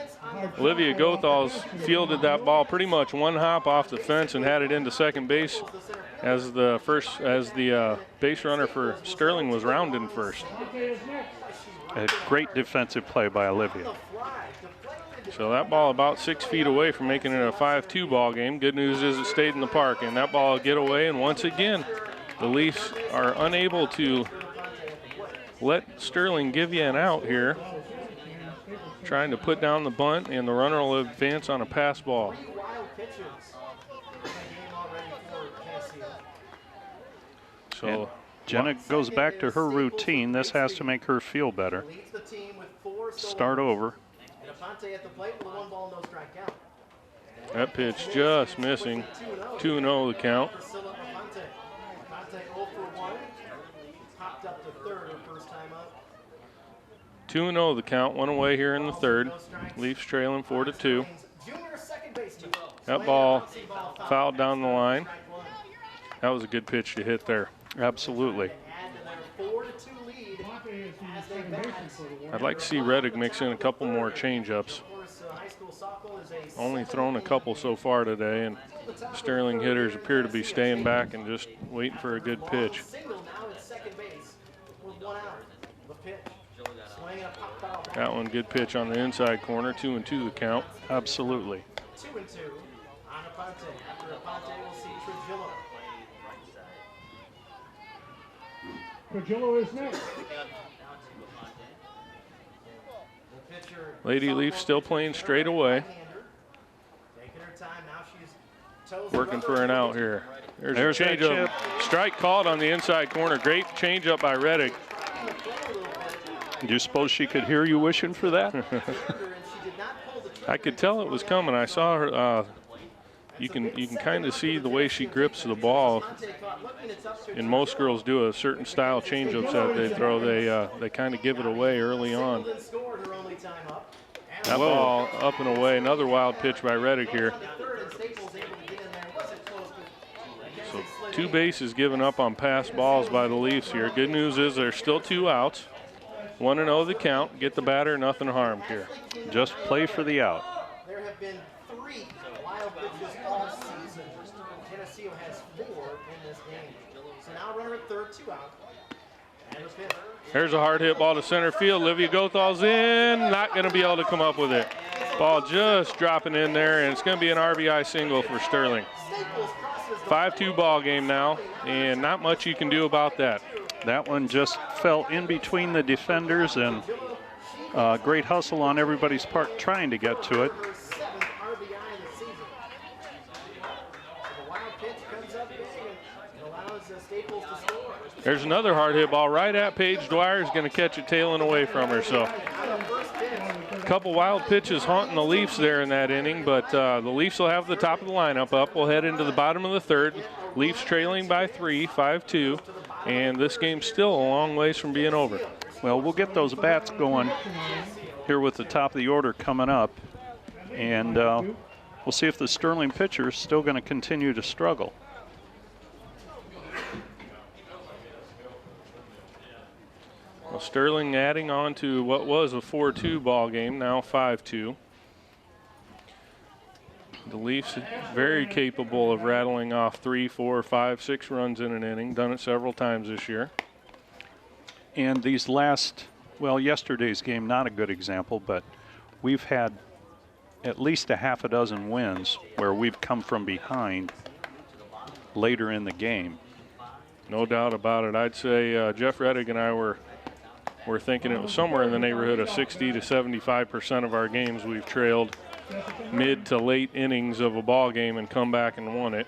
S1: Olivia Gothal's fielded that ball pretty much one hop off the fence and had it into second base as the base runner for Sterling was rounding first.
S2: A great defensive play by Olivia.
S1: So that ball about 6 feet away from making it a 5-2 ball game. Good news is it stayed in the park, and that ball will get away. And once again, the Leafs are unable to let Sterling give you an out here. Trying to put down the bunt, and the runner will advance on a pass ball. So
S2: and Jenna goes back to her routine. This has to make her feel better. Start over.
S1: That pitch just missing. 2-0 the count. 2-0 the count. One away here in the third. Leafs trailing 4-2. That ball fouled down the line. That was a good pitch to hit there.
S2: Absolutely.
S1: I'd like to see Reddick mix in a couple more change-ups. Only thrown a couple so far today, and Sterling hitters appear to be staying back and just waiting for a good pitch. That one, good pitch on the inside corner. 2-2 the count.
S2: Absolutely.
S3: 2-2 on Aponte. After Aponte, we'll see Trujillo.
S4: Trujillo is next.
S1: Lady Leaf still playing straight away. Working for an out here. There's a changeup. Strike called on the inside corner. Great changeup by Reddick.
S2: Do you suppose she could hear you wishing for that?
S1: I could tell it was coming. I saw her. You can kind of see the way she grips the ball. And most girls do a certain style changeups that they throw. They kind of give it away early on. That ball up and away. Another wild pitch by Reddick here. So 2 bases given up on pass balls by the Leafs here. Good news is there's still 2 outs. 1-0 the count. Get the batter, nothing harmed here.
S2: Just play for the out.
S3: There have been 3 wild pitches all season. Geneseo has 4 in this game. So now runner at third, 2 out. And a pitch.
S1: There's a hard hit ball to center field. Olivia Gothal's in. Not going to be able to come up with it. Ball just dropping in there, and it's going to be an RBI single for Sterling. 5-2 ball game now, and not much you can do about that.
S2: That one just fell in between the defenders, and great hustle on everybody's part trying to get to it.
S1: There's another hard hit ball right at Paige Dwyer. Is going to catch it tailing away from her. So a couple wild pitches haunting the Leafs there in that inning, but the Leafs will have the top of the lineup up. We'll head into the bottom of the third. Leafs trailing by 3, 5-2, and this game's still a long ways from being over.
S2: Well, we'll get those bats going here with the top of the order coming up, and we'll see if the Sterling pitcher is still going to continue to struggle.
S1: Well, Sterling adding on to what was a 4-2 ball game, now 5-2. The Leafs very capable of rattling off 3, 4, 5, 6 runs in an inning. Done it several times this year.
S2: And these last, well, yesterday's game, not a good example, but we've had at least a half a dozen wins where we've come from behind later in the game.
S1: No doubt about it. I'd say Jeff Reddick and I were thinking it was somewhere in the neighborhood of 60 to 75% of our games we've trailed mid to late innings of a ball game and come back and won it.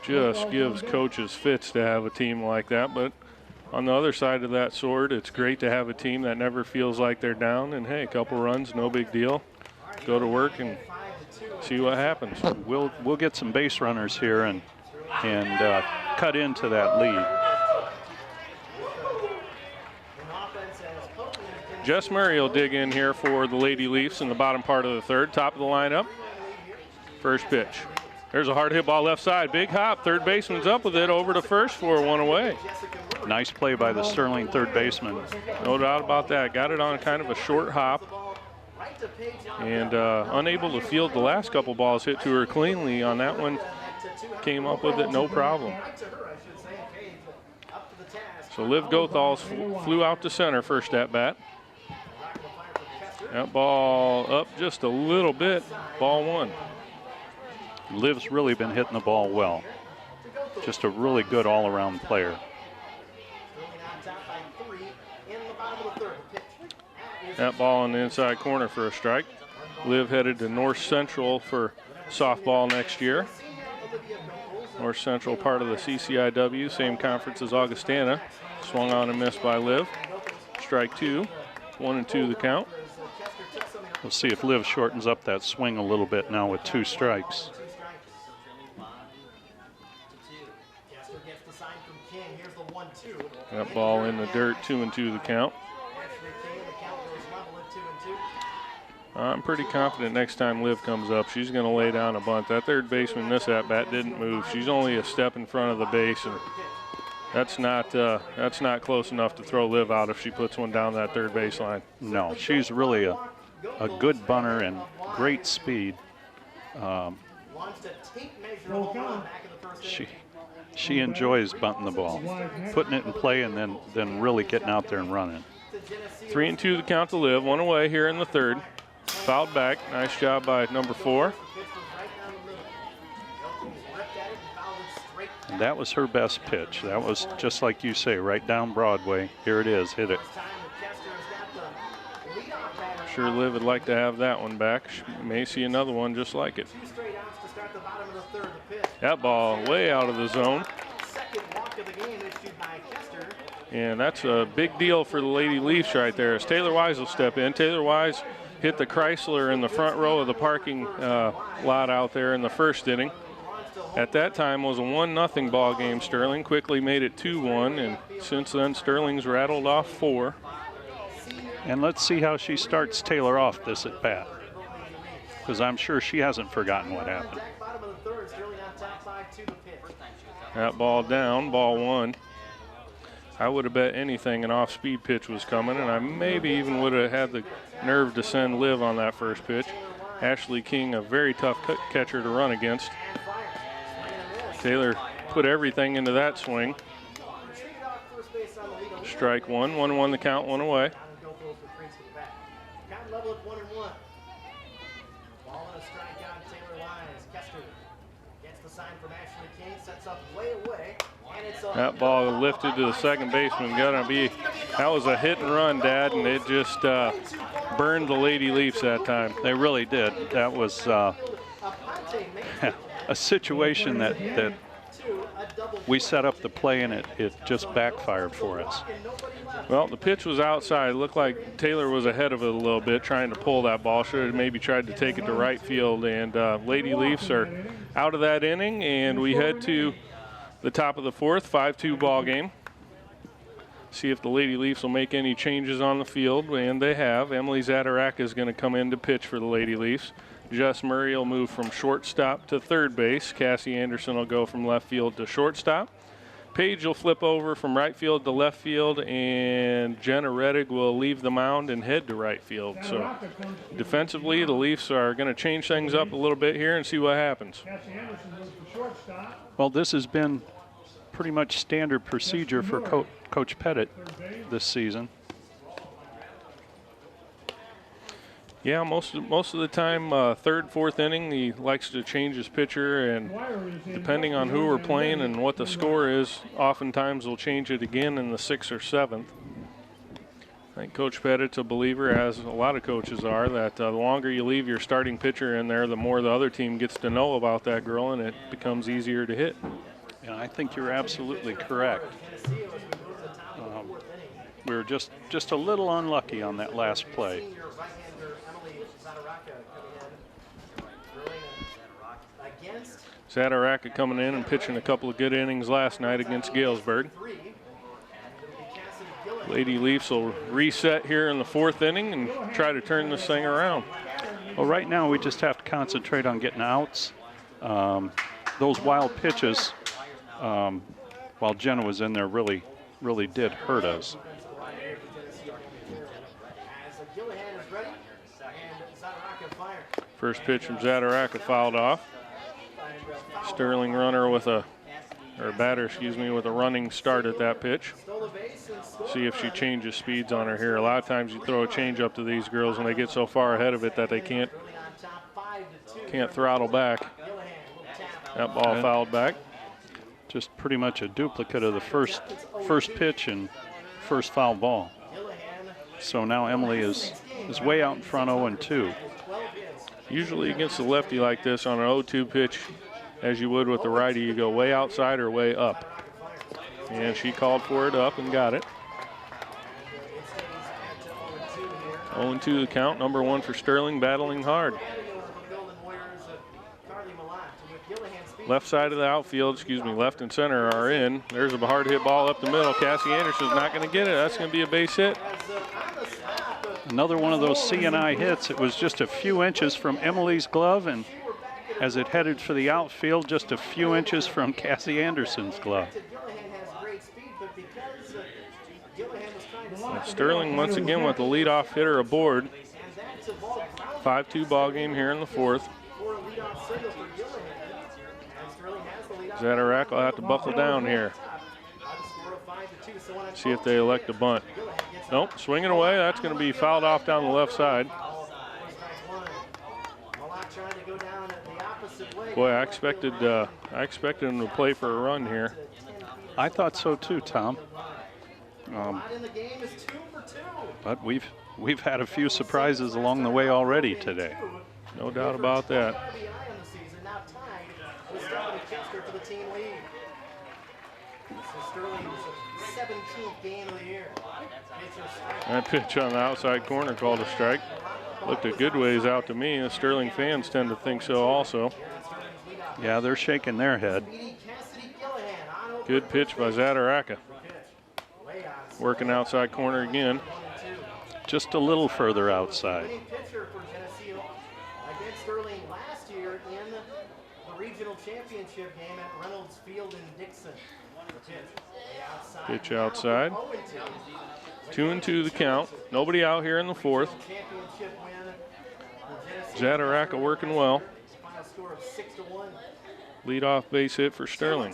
S1: Just gives coaches fits to have a team like that, but on the other side of that sword, it's great to have a team that never feels like they're down, and hey, a couple runs, no big deal. Go to work and see what happens.
S2: We'll get some base runners here and cut into that lead.
S1: Jess Murray will dig in here for the Lady Leafs in the bottom part of the third. Top of the lineup. First pitch. There's a hard hit ball left side. Big hop. Third baseman's up with it over to first for 1 away.
S2: Nice play by the Sterling third baseman.
S1: No doubt about that. Got it on kind of a short hop. And unable to field the last couple balls hit to her cleanly on that one. Came up with it no problem. So Liv Gothals flew out to center first at bat. That ball up just a little bit, ball 1.
S2: Liv's really been hitting the ball well. Just a really good all-around player.
S1: That ball in the inside corner for a strike. Liv headed to North Central for softball next year. North Central part of the CCIW, same conference as Augustana. Swung on and missed by Liv. Strike 2, 1-2 the count.
S2: We'll see if Liv shortens up that swing a little bit now with 2 strikes.
S1: That ball in the dirt, 2-2 the count. I'm pretty confident next time Liv comes up, she's going to lay down a bunt. That third baseman this at-bat didn't move. She's only a step in front of the base, and that's not close enough to throw Liv out if she puts one down that third baseline.
S2: No, she's really a good bunter and great speed. She enjoys bunting the ball, putting it in play, and then really getting out there and running.
S1: 3-2 the count to Liv. 1 away here in the third. Fouled back. Nice job by number 4.
S2: And that was her best pitch. That was, just like you say, right down Broadway. Here it is. Hit it.
S1: Sure Liv would like to have that one back. She may see another one just like it. That ball way out of the zone. And that's a big deal for the Lady Leafs right there as Taylor Wise will step in. Taylor Wise hit the Chrysler in the front row of the parking lot out there in the first inning. At that time was a 1-0 ball game. Sterling quickly made it 2-1, and since then Sterling's rattled off 4.
S2: And let's see how she starts Taylor off this at bat, because I'm sure she hasn't forgotten what happened.
S1: That ball down, ball 1. I would have bet anything an off-speed pitch was coming, and I maybe even would have had the nerve to send Liv on that first pitch. Ashley King, a very tough catcher to run against. Taylor put everything into that swing. Strike 1, 1-1 the count, 1 away. That ball lifted to the second baseman. That was a hit and run, Dad, and it just burned the Lady Leafs that time.
S2: They really did. That was a situation that we set up the play and it just backfired for us.
S1: Well, the pitch was outside. It looked like Taylor was ahead of it a little bit, trying to pull that ball. Should have maybe tried to take it to right field. And Lady Leafs are out of that inning, and we head to the top of the fourth, 5-2 ball game. See if the Lady Leafs will make any changes on the field, and they have. Emily Zadaraka is going to come in to pitch for the Lady Leafs. Jess Murray will move from shortstop to third base. Cassie Anderson will go from left field to shortstop. Paige will flip over from right field to left field, and Jenna Reddick will leave the mound and head to right field. So defensively, the Leafs are going to change things up a little bit here and see what happens.
S2: Well, this has been pretty much standard procedure for Coach Pettit this season.
S1: Yeah, most of the time, third, fourth inning, he likes to change his pitcher, and depending on who we're playing and what the score is, oftentimes we'll change it again in the 6th or 7th. I think Coach Pettit's a believer, as a lot of coaches are, that the longer you leave your starting pitcher in there, the more the other team gets to know about that girl, and it becomes easier to hit.
S2: Yeah, I think you're absolutely correct. We were just a little unlucky on that last play.
S1: Zadaraka coming in and pitching a couple of good innings last night against Galesburg. Lady Leafs will reset here in the 4th inning and try to turn this thing around.
S2: Well, right now we just have to concentrate on getting outs. Those wild pitches, while Jenna was in there, really did hurt us.
S1: First pitch from Zadaraka fouled off. Sterling runner with a running start at that pitch. See if she changes speeds on her here. A lot of times you throw a change up to these girls and they get so far ahead of it that they can't throttle back. That ball fouled back.
S2: Just pretty much a duplicate of the first pitch and first foul ball. So now Emily is way out in front 0-2.
S1: Usually against a lefty like this on an 0-2 pitch, as you would with the righty, you go way outside or way up. And she called for it up and got it. 0-2 the count, number 1 for Sterling, battling hard. Left side of the outfield, left and center are in. There's a hard hit ball up the middle. Cassie Anderson's not going to get it. That's going to be a base hit.
S2: Another one of those C&I hits. It was just a few inches from Emily's glove, and as it headed for the outfield, just a few inches from Cassie Anderson's glove.
S1: And Sterling once again with the leadoff hitter aboard. 5-2 ball game here in the 4th. Zadaraka will have to buckle down here. See if they elect a bunt. Nope, swinging away. That's going to be fouled off down the left side. Boy, I expected him to play for a run here.
S2: I thought so too, Tom. But we've had a few surprises along the way already today.
S1: No doubt about that. That pitch on the outside corner called a strike. Looked a good ways out to me. The Sterling fans tend to think so also.
S2: Yeah, they're shaking their head.
S1: Good pitch by Zadaraka. Working outside corner again.
S2: Just a little further outside.
S3: Sterling last year in the regional championship game at Reynolds Field in Dixon.
S1: Pitch outside. 2-2 the count. Nobody out here in the 4th. Zadaraka working well. Leadoff base hit for Sterling.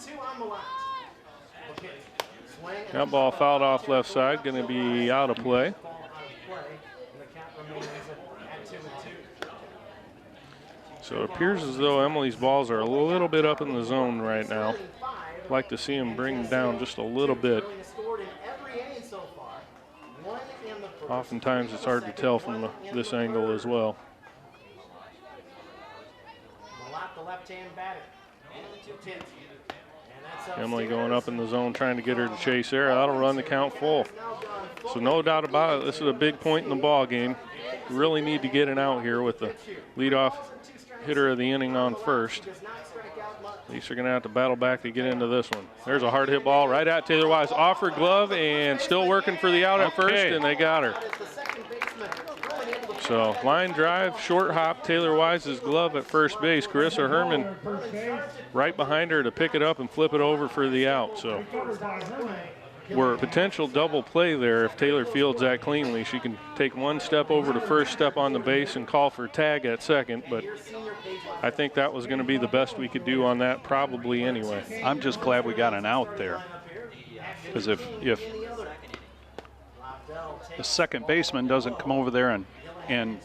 S1: That ball fouled off left side, going to be out of play. So it appears as though Emily's balls are a little bit up in the zone right now. I'd like to see him bring them down just a little bit. Oftentimes it's hard to tell from this angle as well.
S3: The left-hand batter.
S1: Emily going up in the zone trying to get her to chase there. That'll run the count full. So no doubt about it, this is a big point in the ball game. We really need to get an out here with the leadoff hitter of the inning on first. At least they're going to have to battle back to get into this one. There's a hard hit ball right at Taylor Wise. Off her glove and still working for the out at first, and they got her. So line drive, short hop, Taylor Wise's glove at first base. Carissa Herman right behind her to pick it up and flip it over for the out. So we're potential double play there if Taylor fields that cleanly. She can take one step over to first, step on the base, and call for tag at second, but I think that was going to be the best we could do on that probably anyway.
S2: I'm just glad we got an out there, because if the second baseman doesn't come over there and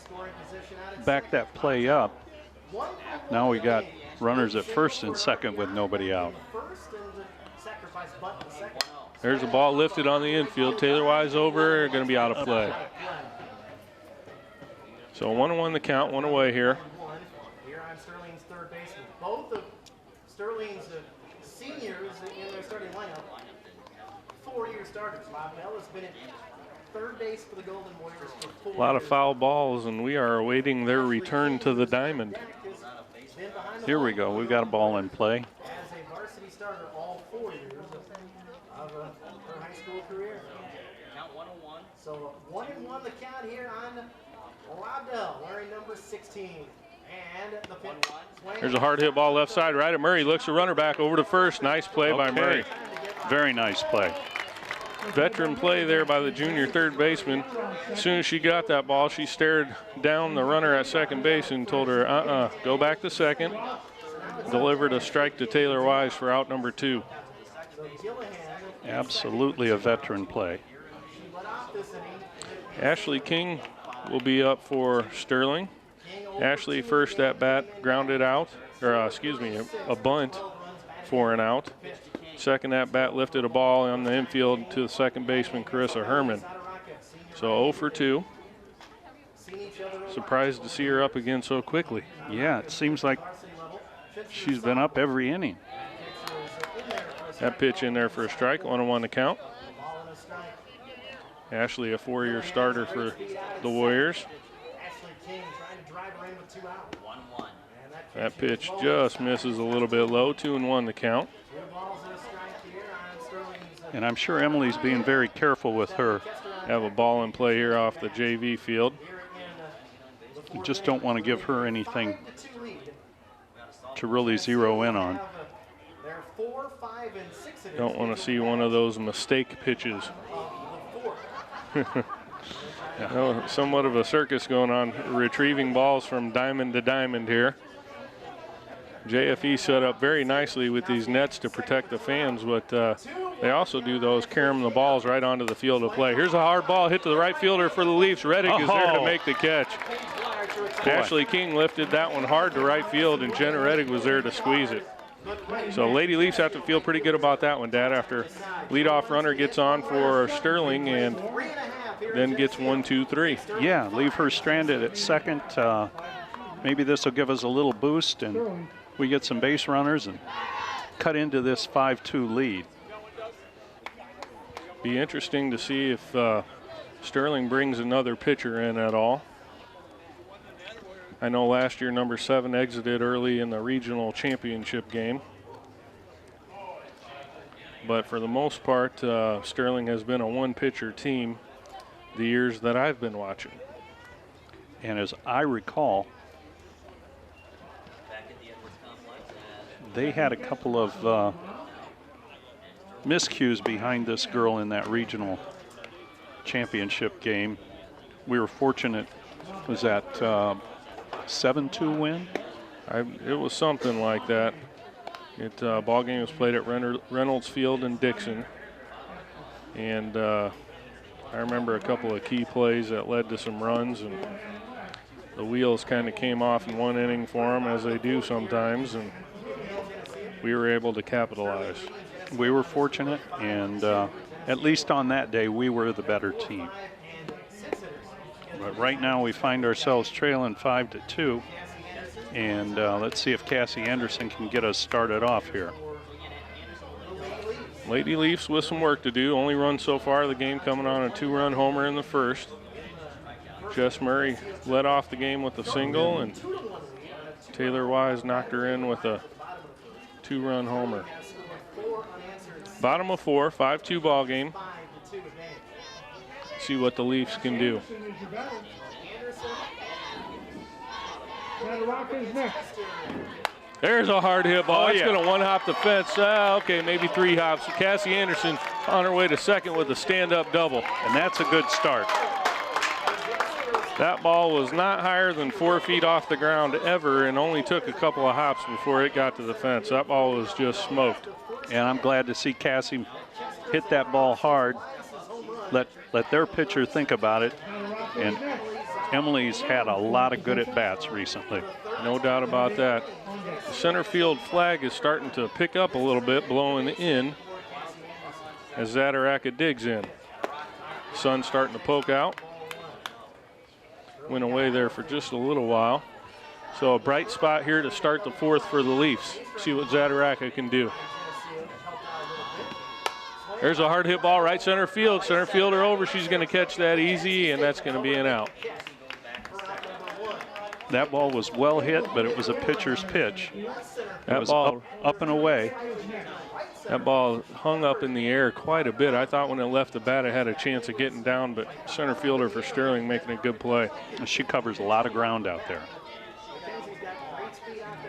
S2: back that play up, now we got runners at first and second with nobody out.
S1: There's the ball lifted on the infield. Taylor Wise over, going to be out of play. So 1-1 the count, one away here.
S3: Here on Sterling's third baseman. Both of Sterling's seniors in their starting lineup, 4-year starters. Bob Bell has been at third base for the Golden Warriors for 4 years.
S1: A lot of foul balls, and we are awaiting their return to the diamond.
S2: Here we go. We've got a ball in play.
S3: As a varsity starter all 4 years of her high school career. Count 1-1. So 1-1 the count here on Lobdell, wearing number 16. And the pitch.
S1: There's a hard hit ball left side right at Murray. Looks the runner back over to first. Nice play by Murray.
S2: Very nice play.
S1: Veteran play there by the junior third baseman. As soon as she got that ball, she stared down the runner at second base and told her, go back to second. Delivered a strike to Taylor Wise for out number 2.
S2: Absolutely a veteran play.
S1: Ashley King will be up for Sterling. Ashley first at bat, grounded out, or a bunt for an out. Second at bat, lifted a ball on the infield to the second baseman, Carissa Herman. So 0 for 2. Surprised to see her up again so quickly.
S2: Yeah, it seems like she's been up every inning.
S1: That pitch in there for a strike, 1-1 to count. Ashley, a 4-year starter for the Warriors. That pitch just misses a little bit low, 2-1 the count.
S2: And I'm sure Emily's being very careful with her.
S1: Have a ball in play here off the JV field.
S2: You just don't want to give her anything to really zero in on.
S1: Don't want to see one of those mistake pitches. Somewhat of a circus going on, retrieving balls from diamond to diamond here. JFE set up very nicely with these nets to protect the fans, but they also do those, carom the balls right onto the field of play. Here's a hard ball hit to the right fielder for the Leafs. Reddick is there to make the catch. Ashley King lifted that one hard to right field, and Jenna Reddick was there to squeeze it. So Lady Leafs have to feel pretty good about that one, Dad, after leadoff runner gets on for Sterling and then gets 1, 2, 3.
S2: Yeah, leave her stranded at second. Maybe this will give us a little boost and we get some base runners and cut into this 5-2 lead.
S1: Be interesting to see if Sterling brings another pitcher in at all. I know last year number 7 exited early in the regional championship game. But for the most part, Sterling has been a one-pitcher team the years that I've been watching.
S2: And as I recall, they had a couple of miscues behind this girl in that regional championship game. We were fortunate. Was that 7-2 win?
S1: It was something like that. Ball game was played at Reynolds Field in Dixon, and I remember a couple of key plays that led to some runs, and the wheels kind of came off in one inning for them, as they do sometimes, and we were able to capitalize.
S2: We were fortunate, and at least on that day, we were the better team. But right now, we find ourselves trailing 5-2, and let's see if Cassie Anderson can get us started off here.
S1: Lady Leafs with some work to do. Only run so far of the game coming on a 2-run homer in the first. Jess Murray led off the game with a single, and Taylor Wise knocked her in with a 2-run homer. Bottom of 4, 5-2 ball game. See what the Leafs can do. There's a hard hit ball. It's going to one-hop the fence. Okay, maybe 3 hops. Cassie Anderson on her way to second with a stand-up double.
S2: And that's a good start.
S1: That ball was not higher than 4 feet off the ground ever and only took a couple of hops before it got to the fence. That ball was just smoked.
S2: And I'm glad to see Cassie hit that ball hard. Let their pitcher think about it. And Emily's had a lot of good at-bats recently.
S1: No doubt about that. The center field flag is starting to pick up a little bit, blowing in as Zadaraka digs in. Sun's starting to poke out. Went away there for just a little while. So a bright spot here to start the 4th for the Leafs. See what Zadaraka can do. There's a hard hit ball right center field. Center fielder over. She's going to catch that easy, and that's going to be an out.
S2: That ball was well hit, but it was a pitcher's pitch. That was ball up and away.
S1: That ball hung up in the air quite a bit. I thought when it left the bat it had a chance of getting down, but center fielder for Sterling making a good play.
S2: She covers a lot of ground out there.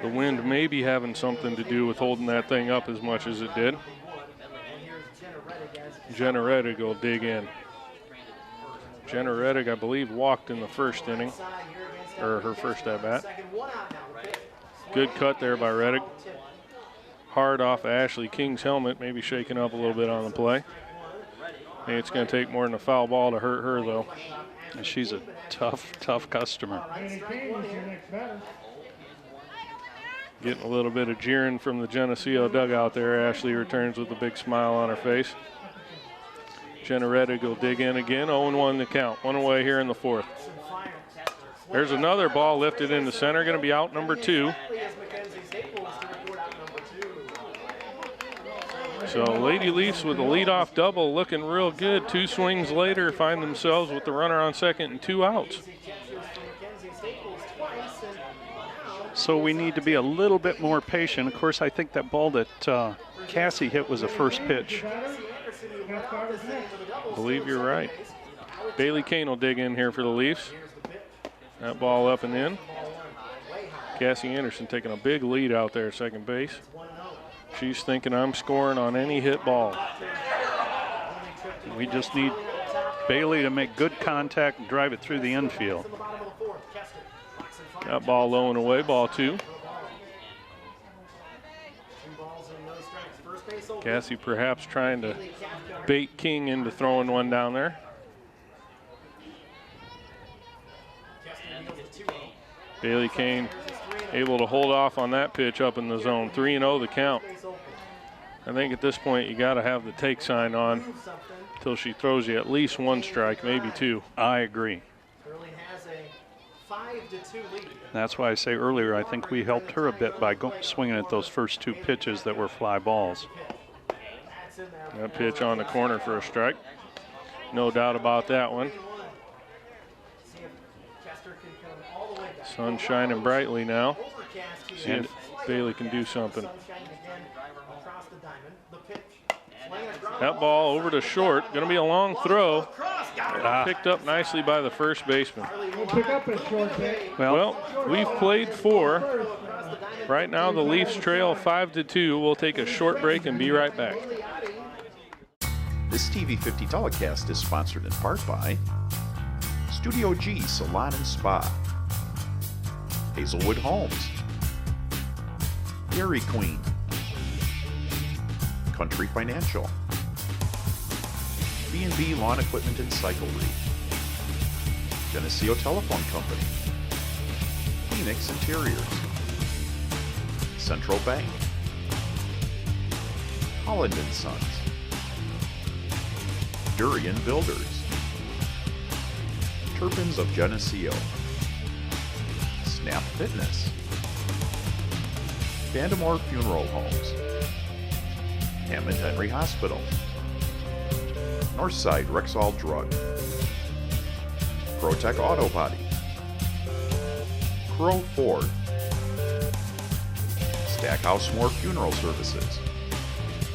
S1: The wind may be having something to do with holding that thing up as much as it did. Jenna Reddick will dig in. Jenna Reddick, I believe, walked in the first inning, or her first at bat. Good cut there by Reddick. Hard off Ashley King's helmet, maybe shaking up a little bit on the play. Hey, it's going to take more than a foul ball to hurt her, though.
S2: And she's a tough customer.
S1: Getting a little bit of jeering from the Geneseo dugout there. Ashley returns with a big smile on her face. Jenna Reddick will dig in again. 0-1 the count. One away here in the 4th. There's another ball lifted into center. Going to be out number 2. So Lady Leafs with a leadoff double looking real good. 2 swings later find themselves with the runner on second and 2 outs.
S2: So we need to be a little bit more patient. Of course, I think that ball that Cassie hit was a first pitch.
S1: I believe you're right. Bailey Kane will dig in here for the Leafs. That ball up and in. Cassie Anderson taking a big lead out there at second base. She's thinking I'm scoring on any hit ball.
S2: We just need Bailey to make good contact and drive it through the infield.
S1: That ball low and away, ball 2. Cassie perhaps trying to bait King into throwing one down there. Bailey Kane able to hold off on that pitch up in the zone. 3-0 the count. I think at this point you got to have the take sign on until she throws you at least 1 strike, maybe 2.
S2: I agree. That's why I say earlier I think we helped her a bit by swinging at those first 2 pitches that were fly balls.
S1: That pitch on the corner for a strike. No doubt about that one. Sun shining brightly now. See if Bailey can do something. That ball over to short. Going to be a long throw. Picked up nicely by the first baseman. Well, we've played 4. Right now the Leafs trail 5-2. We'll take a short break and be right back.
S5: This TV50 telecast is sponsored in part by Studio G Salon and Spa, Hazelwood Homes, Dairy Queen, Country Financial, B&B Lawn Equipment and Cyclery, Geneseo Telephone Company, Phoenix Interiors, Central Bank, Holland & Sons, Durian Builders, Turpins of Geneseo, Snap Fitness, Vandemore Funeral Homes, Hammond Henry Hospital, Northside Rexall Drug, ProTech Auto Body, Crow Ford, Stackhouse Moore Funeral Services,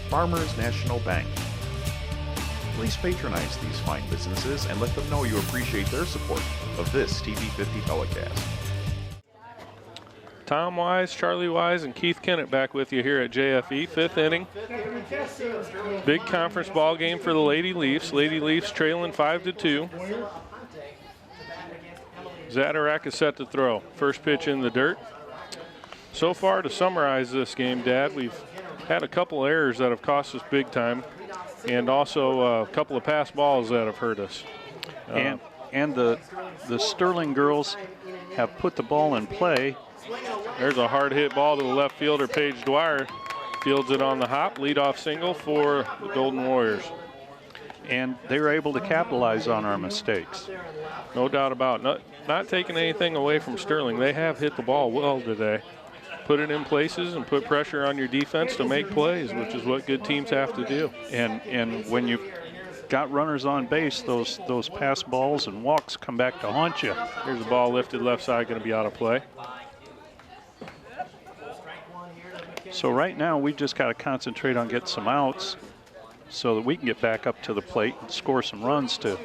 S5: Farmers National Bank. Please patronize these fine businesses and let them know you appreciate their support of this TV50 telecast.
S1: Tom Wise, Charlie Wise, and Keith Kennett back with you here at JFE, 5th inning. Big conference ball game for the Lady Leafs. Lady Leafs trailing 5-2. Zadorak is set to throw. First pitch in the dirt. So far, to summarize this game, Dad, we've had a couple errors that have cost us big time, and also a couple of pass balls that have hurt us.
S2: And the Sterling girls have put the ball in play.
S1: There's a hard hit ball to the left fielder, Paige Dwyer. Fields it on the hop, leadoff single for the Golden Warriors.
S2: And they were able to capitalize on our mistakes.
S1: No doubt about it. Not taking anything away from Sterling. They have hit the ball well today. Put it in places and put pressure on your defense to make plays, which is what good teams have to do.
S2: And when you've got runners on base, those pass balls and walks come back to haunt you.
S1: Here's a ball lifted left side, going to be out of play.
S2: So right now we just got to concentrate on getting some outs so that we can get back up to the plate and score some runs to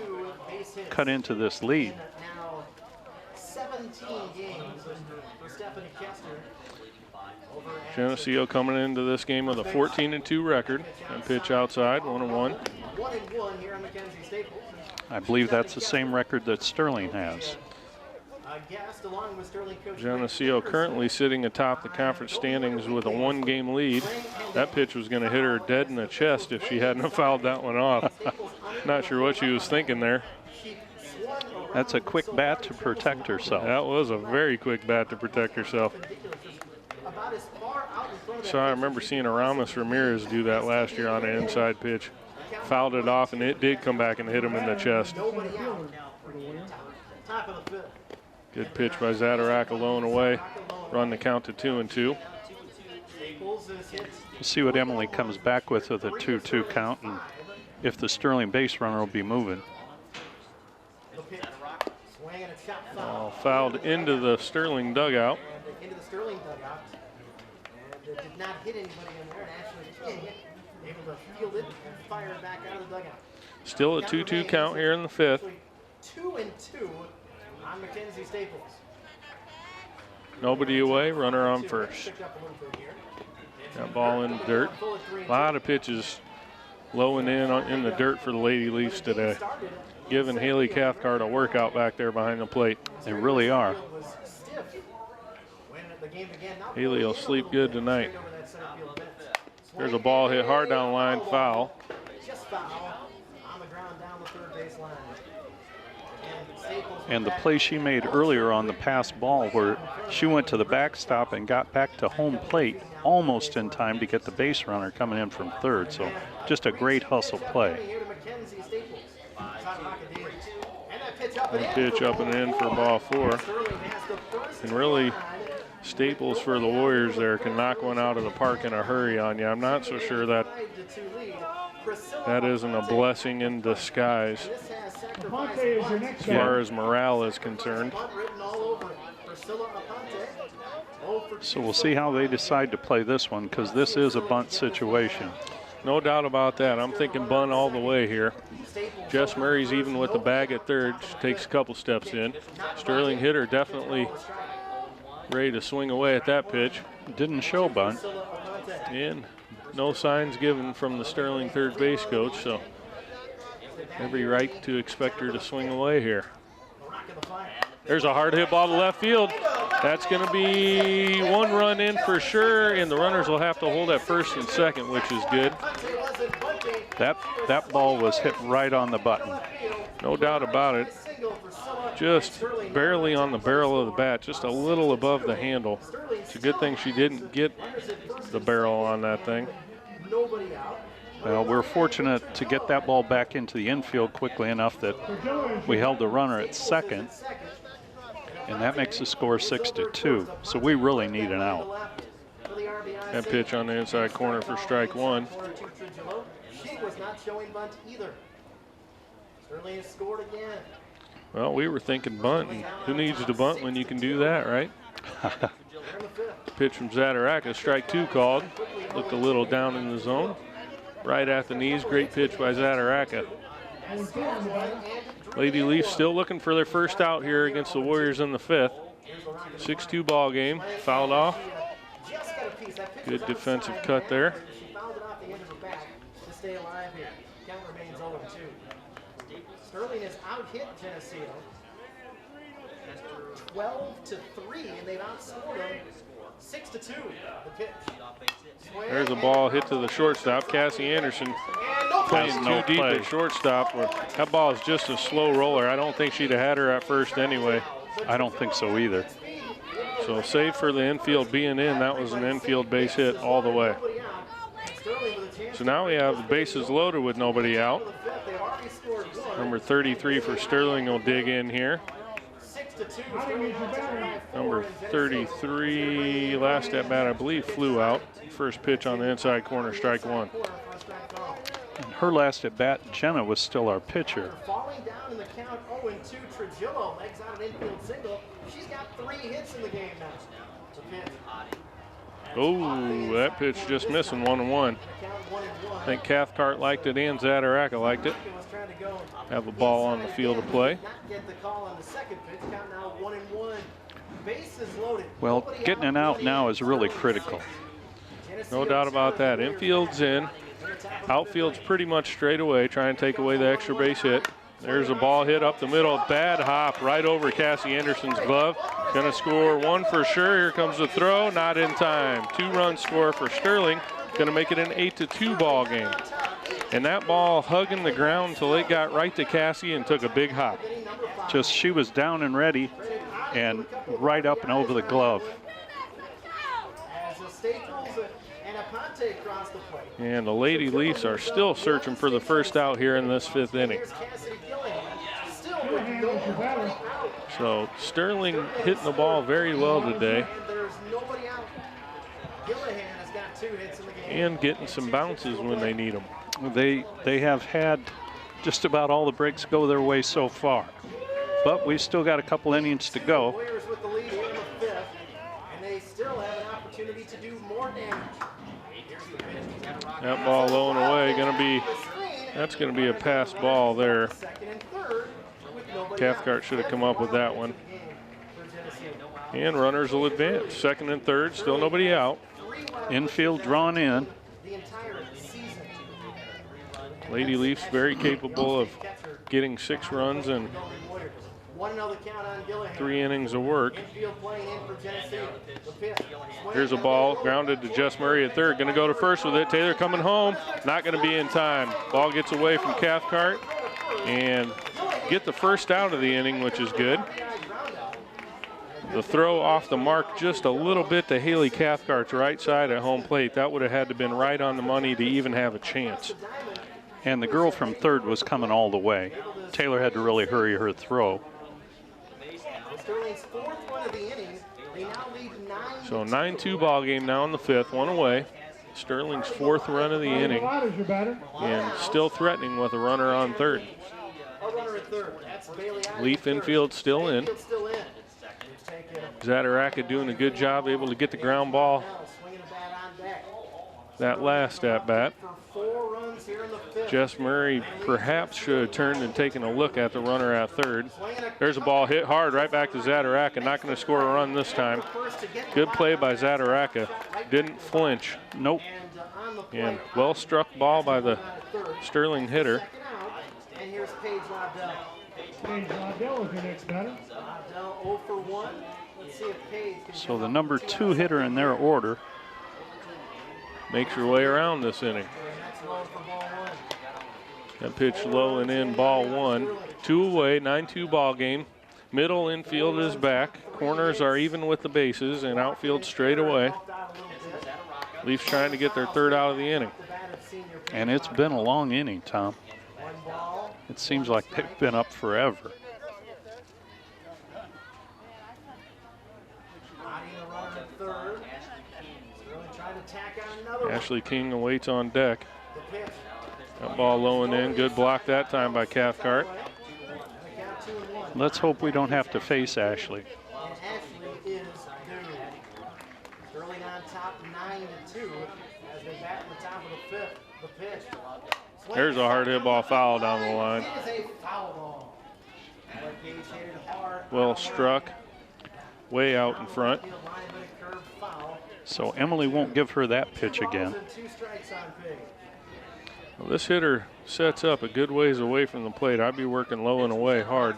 S2: cut into this lead.
S3: Now 17 games for Stephanie Kester.
S1: Geneseo coming into this game with a 14-2 record. And pitch outside, 1-1.
S3: 1-1 here on Mackenzie Staples.
S2: I believe that's the same record that Sterling has.
S1: Geneseo currently sitting atop the conference standings with a 1-game lead. That pitch was going to hit her dead in the chest if she hadn't fouled that one off. Not sure what she was thinking there.
S2: That's a quick bat to protect herself.
S1: That was a very quick bat to protect herself. So I remember seeing Aramis Ramirez do that last year on an inside pitch. Fouled it off, and it did come back and hit him in the chest. Good pitch by Zadorak, alone away. Run the count to 2-2.
S2: We'll see what Emily comes back with a 2-2 count, and if the Sterling base runner will be moving.
S1: Fouled into the Sterling dugout.
S3: And did not hit anybody in there, and actually able to field it and fire it back out of the dugout.
S1: Still a 2-2 count here in the 5th.
S3: 2-2 on Mackenzie Staples.
S1: Nobody away, runner on first. That ball in the dirt. A lot of pitches low and in the dirt for the Lady Leafs today. Giving Haley Cathcart a workout back there behind the plate.
S2: They really are.
S1: Haley will sleep good tonight. There's a ball hit hard down the line, foul.
S2: And the play she made earlier on the pass ball where she went to the backstop and got back to home plate almost in time to get the base runner coming in from third. So just a great hustle play.
S1: One pitch up and in for ball 4. And really, Staples for the Warriors there can knock one out of the park in a hurry on you. I'm not so sure that isn't a blessing in disguise as far as morale is concerned.
S2: So we'll see how they decide to play this one, because this is a bunt situation.
S1: No doubt about that. I'm thinking bunt all the way here. Jess Murray's even with the bag at third. She takes a couple steps in. Sterling hitter definitely ready to swing away at that pitch.
S2: Didn't show bunt.
S1: And no signs given from the Sterling third base coach, so every right to expect her to swing away here. There's a hard hit ball to left field. That's going to be 1 run in for sure, and the runners will have to hold at first and second, which is good.
S2: That ball was hit right on the button.
S1: No doubt about it. Just barely on the barrel of the bat, just a little above the handle. It's a good thing she didn't get the barrel on that thing.
S2: Well, we're fortunate to get that ball back into the infield quickly enough that we held the runner at second, and that makes the score 6-2. So we really need an out.
S1: That pitch on the inside corner for strike one.
S3: She was not showing bunt either. Sterling has scored again.
S1: Well, we were thinking bunt. And who needs to bunt when you can do that, right? Pitch from Zadaraka, strike two called. Looked a little down in the zone. Right at the knees, great pitch by Zadaraka. Lady Leafs still looking for their first out here against the Warriors in the fifth. 6-2 ball game, fouled off. Good defensive cut there.
S3: She fouled it off the end of her back to stay alive here. Count remains 0-2. Sterling has out-hit Geneseo 12-3, and they've outscored them 6-2. The pitch.
S1: There's a ball hit to the shortstop. Cassie Anderson playing too deep at shortstop. That ball is just a slow roller. I don't think she'd have had her at first anyway.
S2: I don't think so either.
S1: So save for the infield being in. That was an infield base hit all the way. So now we have the bases loaded with nobody out. Number 33 for Sterling will dig in here. Number 33, last at bat, I believe, flew out. First pitch on the inside corner, strike one.
S2: And her last at bat, Jenna, was still our pitcher.
S3: Falling down in the count, 0-2, Trujillo legs out an infield single. She's got 3 hits in the game now. It's a pitch.
S1: Oh, that pitch just missing 1-1. I think Cathcart liked it and Zadaraka liked it. Have a ball on the field of play.
S2: Well, getting an out now is really critical.
S1: No doubt about that. Infield's in. Outfield's pretty much straight away, trying to take away the extra base hit. There's a ball hit up the middle. Bad hop right over Cassie Anderson's glove. Gonna score one for sure. Here comes the throw, not in time. 2-run score for Sterling. Gonna make it an 8-2 ball game. And that ball hugging the ground until it got right to Cassie and took a big hop.
S2: Just she was down and ready and right up and over the glove.
S1: And the Lady Leafs are still searching for the first out here in this 5th inning. So Sterling hitting the ball very well today. And getting some bounces when they need them.
S2: They have had just about all the breaks go their way so far. But we've still got a couple innings to go.
S1: That ball low and away, that's gonna be a pass ball there. Cathcart should have come up with that one. And runners will advance. 2nd and 3rd, still nobody out.
S2: Infield drawn in.
S1: Lady Leafs very capable of getting 6 runs and 3 innings of work. Here's a ball grounded to Jess Murray at 3rd. Going to go to 1st with it. Taylor coming home. Not going to be in time. Ball gets away from Cathcart and get the first out of the inning, which is good. The throw off the mark just a little bit to Haley Cathcart's right side at home plate. That would have had to been right on the money to even have a chance.
S2: And the girl from 3rd was coming all the way. Taylor had to really hurry her throw.
S1: So 9-2 ball game now in the 5th, 1 away. Sterling's 4th run of the inning and still threatening with a runner on 3rd. Leaf infield still in. Zadaraka doing a good job, able to get the ground ball that last at bat. Jess Murray perhaps should have turned and taken a look at the runner at 3rd. There's a ball hit hard right back to Zadaraka. Not going to score a run this time. Good play by Zadaraka. Didn't flinch. Nope. And well struck ball by the Sterling hitter.
S3: And here's Paige Lobdell.
S4: Paige Lobdell is your next batter.
S3: Lobdell 0 for 1. Let's see if Paige can.
S2: So the number 2 hitter in their order
S1: makes her way around this inning. That pitch low and in, ball 1. 2 away, 9-2 ball game. Middle infield is back. Corners are even with the bases, and outfield straight away. Leafs trying to get their 3rd out of the inning.
S2: And it's been a long inning, Tom. It seems like they've been up forever.
S1: Ashley King awaits on deck. That ball low and in. Good block that time by Cathcart.
S2: Let's hope we don't have to face Ashley.
S3: And Ashley is due. Sterling on top 9-2 as they back to the top of the fifth. The pitch.
S1: There's a hard hit ball foul down the line.
S3: It is a foul ball. Gage hit it hard.
S1: Well struck. Way out in front.
S2: So Emily won't give her that pitch again.
S1: Well, this hitter sets up a good ways away from the plate. I'd be working low and away hard.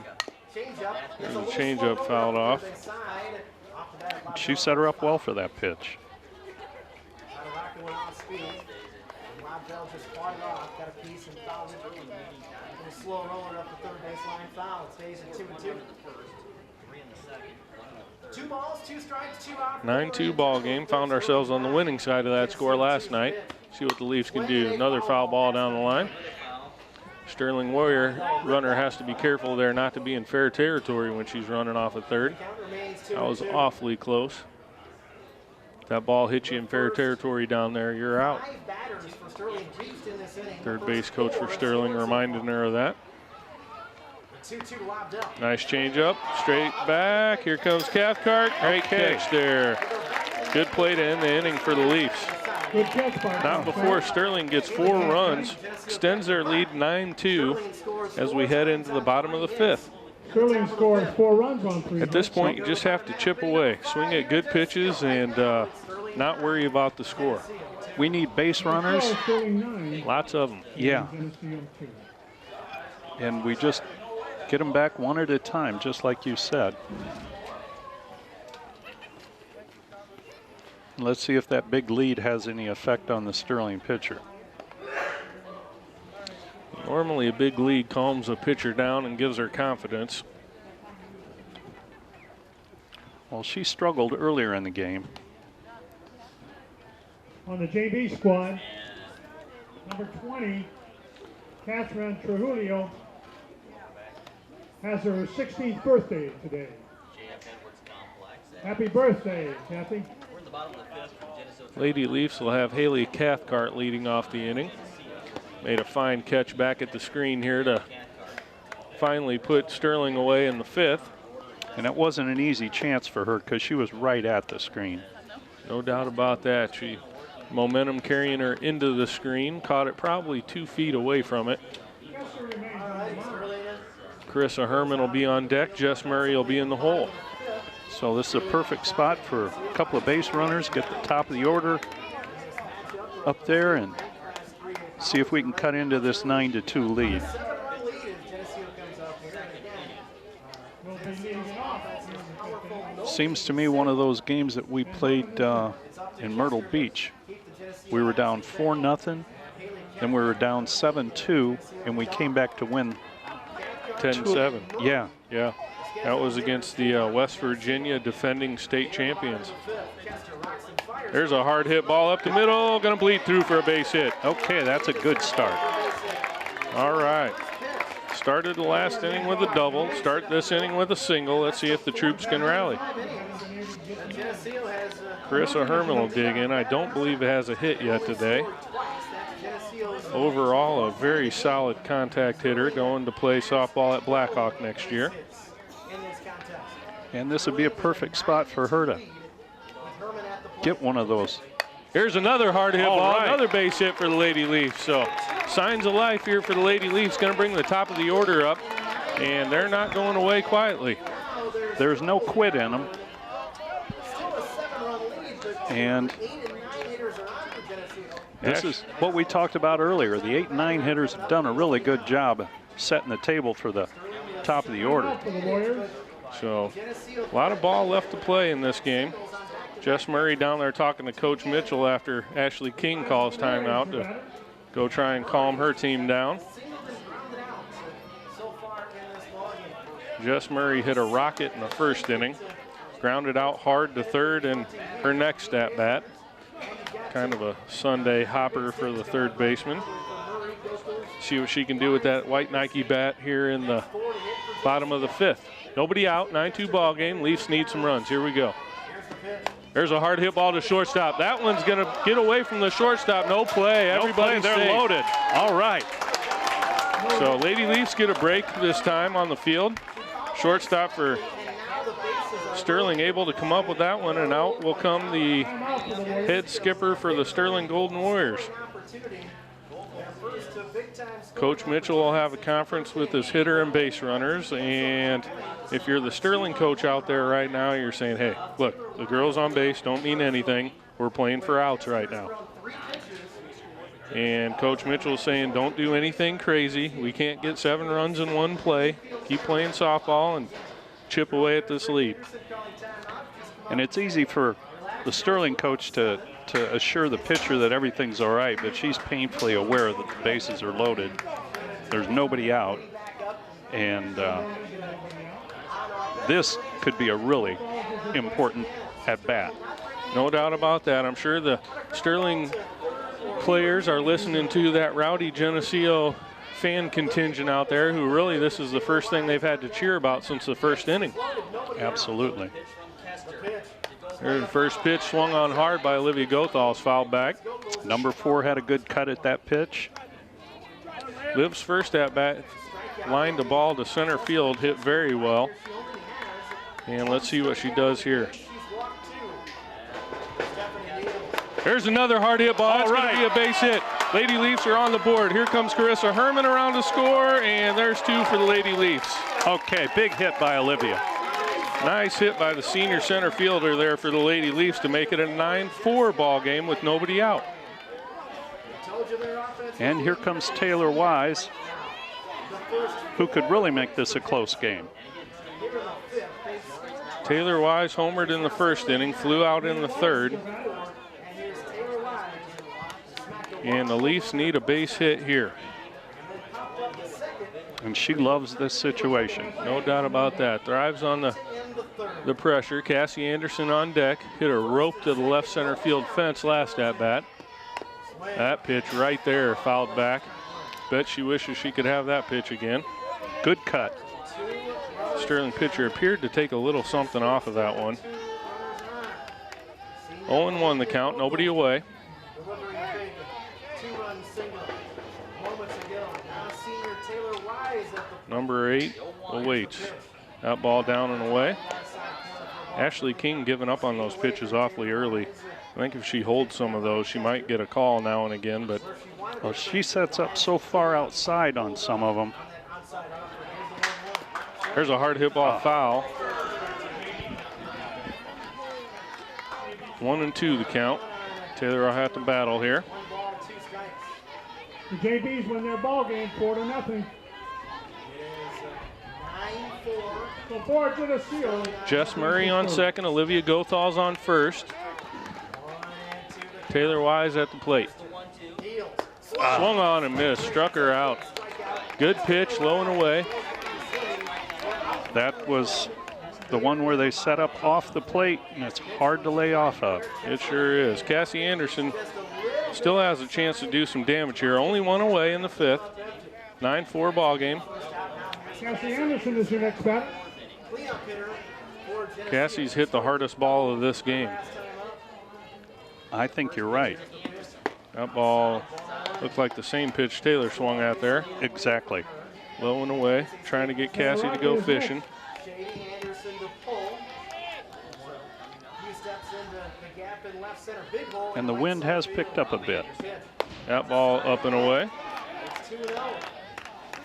S1: There's a changeup fouled off.
S2: She set her up well for that pitch.
S3: Slow roller up the third baseline foul. It stays at 2-2. 2 balls, 2 strikes, 2 out.
S1: 9-2 ball game. Found ourselves on the winning side of that score last night. See what the Leafs can do. Another foul ball down the line. Sterling Warrior runner has to be careful there not to be in fair territory when she's running off at third. That was awfully close. If that ball hits you in fair territory down there, you're out. Third base coach for Sterling reminding her of that. Nice changeup, straight back. Here comes Cathcart. Great catch there. Good play to end the inning for the Leafs.
S4: Good catch by
S1: Not before Sterling gets 4 runs, extends their lead 9-2 as we head into the bottom of the 5th.
S4: Sterling scores 4 runs on 3
S1: At this point, you just have to chip away, swing at good pitches, and not worry about the score.
S2: We need base runners.
S1: Lots of them.
S2: Yeah. And we just get them back one at a time, just like you said. Let's see if that big lead has any effect on the Sterling pitcher.
S1: Normally, a big lead calms a pitcher down and gives her confidence.
S2: Well, she struggled earlier in the game.
S4: On the JV squad, number 20, Catherine Trujillo, has her 16th birthday today. Happy birthday, Kathy.
S1: Lady Leafs will have Haley Cathcart leading off the inning. Made a fine catch back at the screen here to finally put Sterling away in the 5th.
S2: And it wasn't an easy chance for her because she was right at the screen.
S1: No doubt about that. Momentum carrying her into the screen, caught it probably 2 feet away from it. Carissa Herman will be on deck. Jess Murray will be in the hole.
S2: So this is a perfect spot for a couple of base runners, get the top of the order up there and see if we can cut into this 9-2 lead. Seems to me one of those games that we played in Myrtle Beach. We were down 4-0, then we were down 7-2, and we came back to win
S1: 10-7.
S2: Yeah.
S1: Yeah. That was against the West Virginia defending state champions. There's a hard hit ball up the middle, gonna bleed through for a base hit.
S2: Okay, that's a good start.
S1: All right. Started the last inning with a double, start this inning with a single. Let's see if the troops can rally. Carissa Herman will dig in. I don't believe it has a hit yet today. Overall, a very solid contact hitter going to play softball at Blackhawk next year.
S2: And this would be a perfect spot for her to get one of those.
S1: Here's another hard hit ball,
S2: right.
S1: Another base hit for the Lady Leafs. So signs of life here for the Lady Leafs. Going to bring the top of the order up, and they're not going away quietly.
S2: There's no quit in them. And this is what we talked about earlier. The 8 and 9 hitters have done a really good job setting the table for the top of the order.
S1: So a lot of ball left to play in this game. Jess Murray down there talking to Coach Mitchell after Ashley King calls timeout to go try and calm her team down. Jess Murray hit a rocket in the first inning, grounded out hard to third in her next at bat. Kind of a Sunday hopper for the third baseman. See what she can do with that white Nike bat here in the bottom of the 5th. Nobody out, 9-2 ball game. Leafs need some runs. Here we go. There's a hard hit ball to shortstop. That one's going to get away from the shortstop. No play. Everybody's
S2: they're
S1: safe.
S2: loaded. All right.
S1: So Lady Leafs get a break this time on the field. Shortstop for Sterling able to come up with that one, and out will come the head skipper for the Sterling Golden Warriors. Coach Mitchell will have a conference with his hitter and base runners, and if you're the Sterling coach out there right now, you're saying, hey, look, the girls on base don't mean anything. We're playing for outs right now. And Coach Mitchell's saying, don't do anything crazy. We can't get 7 runs in one play. Keep playing softball and chip away at this lead.
S2: And it's easy for the Sterling coach to assure the pitcher that everything's all right, but she's painfully aware that the bases are loaded. There's nobody out. And this could be a really important at-bat.
S1: No doubt about that. I'm sure the Sterling players are listening to that rowdy Geneseo fan contingent out there who really this is the first thing they've had to cheer about since the first inning.
S2: Absolutely.
S1: There's the first pitch swung on hard by Olivia Gothal's fouled back.
S2: Number 4 had a good cut at that pitch.
S1: Liv's first at bat lined the ball to center field, hit very well. And let's see what she does here. There's another hard hit ball. It's going to be a base hit. Lady Leafs are on the board. Here comes Carissa Herman around to score, and there's 2 for the Lady Leafs.
S2: Okay, big hit by Olivia.
S1: Nice hit by the senior center fielder there for the Lady Leafs to make it a 9-4 ball game with nobody out.
S2: And here comes Taylor Wise, who could really make this a close game.
S1: Taylor Wise homered in the first inning, flew out in the third. And the Leafs need a base hit here.
S2: And she loves this situation.
S1: No doubt about that. Thrives on the pressure. Cassie Anderson on deck. Hit a rope to the left center field fence last at bat. That pitch right there fouled back. Bet she wishes she could have that pitch again.
S2: Good cut.
S1: Sterling pitcher appeared to take a little something off of that one. 0-1 the count, nobody away. Number 8 awaits. That ball down and away. Ashley King giving up on those pitches awfully early. I think if she holds some of those, she might get a call now and again, but
S2: well, she sets up so far outside on some of them.
S1: There's a hard hit ball foul. 1-2 the count. Taylor will have to battle here.
S4: The JBs win their ball game 4-0. So for Geneseo.
S1: Jess Murray on second. Olivia Gothal's on first. Taylor Wise at the plate. Swung on and missed. Struck her out. Good pitch, low and away.
S2: That was the one where they set up off the plate, and it's hard to lay off of.
S1: It sure is. Cassie Anderson still has a chance to do some damage here. Only one away in the 5th. 9-4 ball game.
S4: Cassie Anderson is your next batter.
S1: Cassie's hit the hardest ball of this game.
S2: I think you're right.
S1: That ball looked like the same pitch Taylor swung at there.
S2: Exactly.
S1: Low and away, trying to get Cassie to go fishing.
S2: And the wind has picked up a bit.
S1: That ball up and away.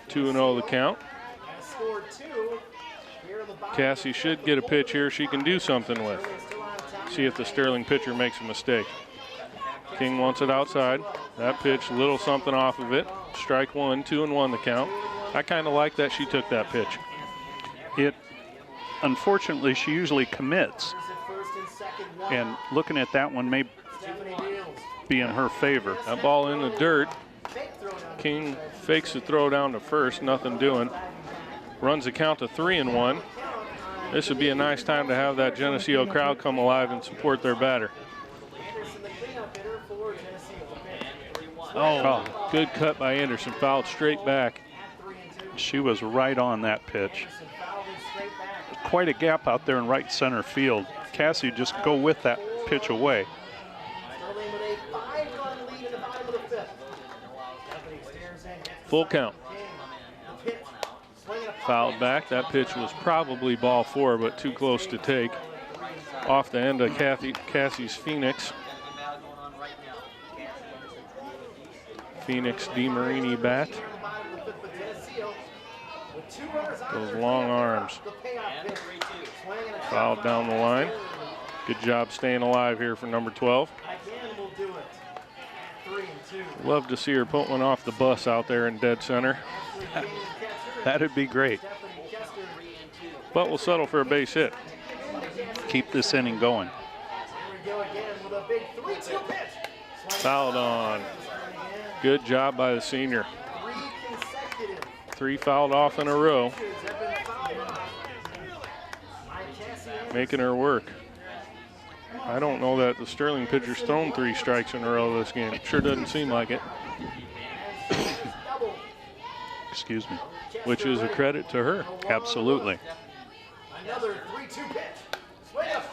S1: 2-0 the count. Cassie should get a pitch here she can do something with. See if the Sterling pitcher makes a mistake. King wants it outside. That pitch, little something off of it. Strike 1, 2-1 the count. I kind of like that she took that pitch.
S2: Unfortunately, she usually commits. And looking at that one may be in her favor.
S1: That ball in the dirt. King fakes the throw down to first, nothing doing. Runs the count to 3-1. This would be a nice time to have that Geneseo crowd come alive and support their batter. Oh, good cut by Anderson, fouled straight back.
S2: She was right on that pitch. Quite a gap out there in right center field. Cassie just go with that pitch away.
S3: Sterling with a 5-run lead in the bottom of the 5th. Stephanie stares in.
S1: Full count.
S3: The pitch. Swinging a
S1: Fouled back. That pitch was probably ball 4, but too close to take. Off the end of Cassie's Phoenix. Phoenix DeMarini bat. Those long arms. Fouled down the line. Good job staying alive here for number 12. Love to see her put one off the bus out there in dead center.
S2: That'd be great.
S1: But we'll settle for a base hit.
S2: Keep this inning going.
S1: Fouled on. Good job by the senior. 3 fouled off in a row. Making her work. I don't know that the Sterling pitcher's thrown 3 strikes in a row this game. Sure doesn't seem like it.
S2: Excuse me.
S1: Which is a credit to her.
S2: Absolutely.
S3: Another 3-2 pitch.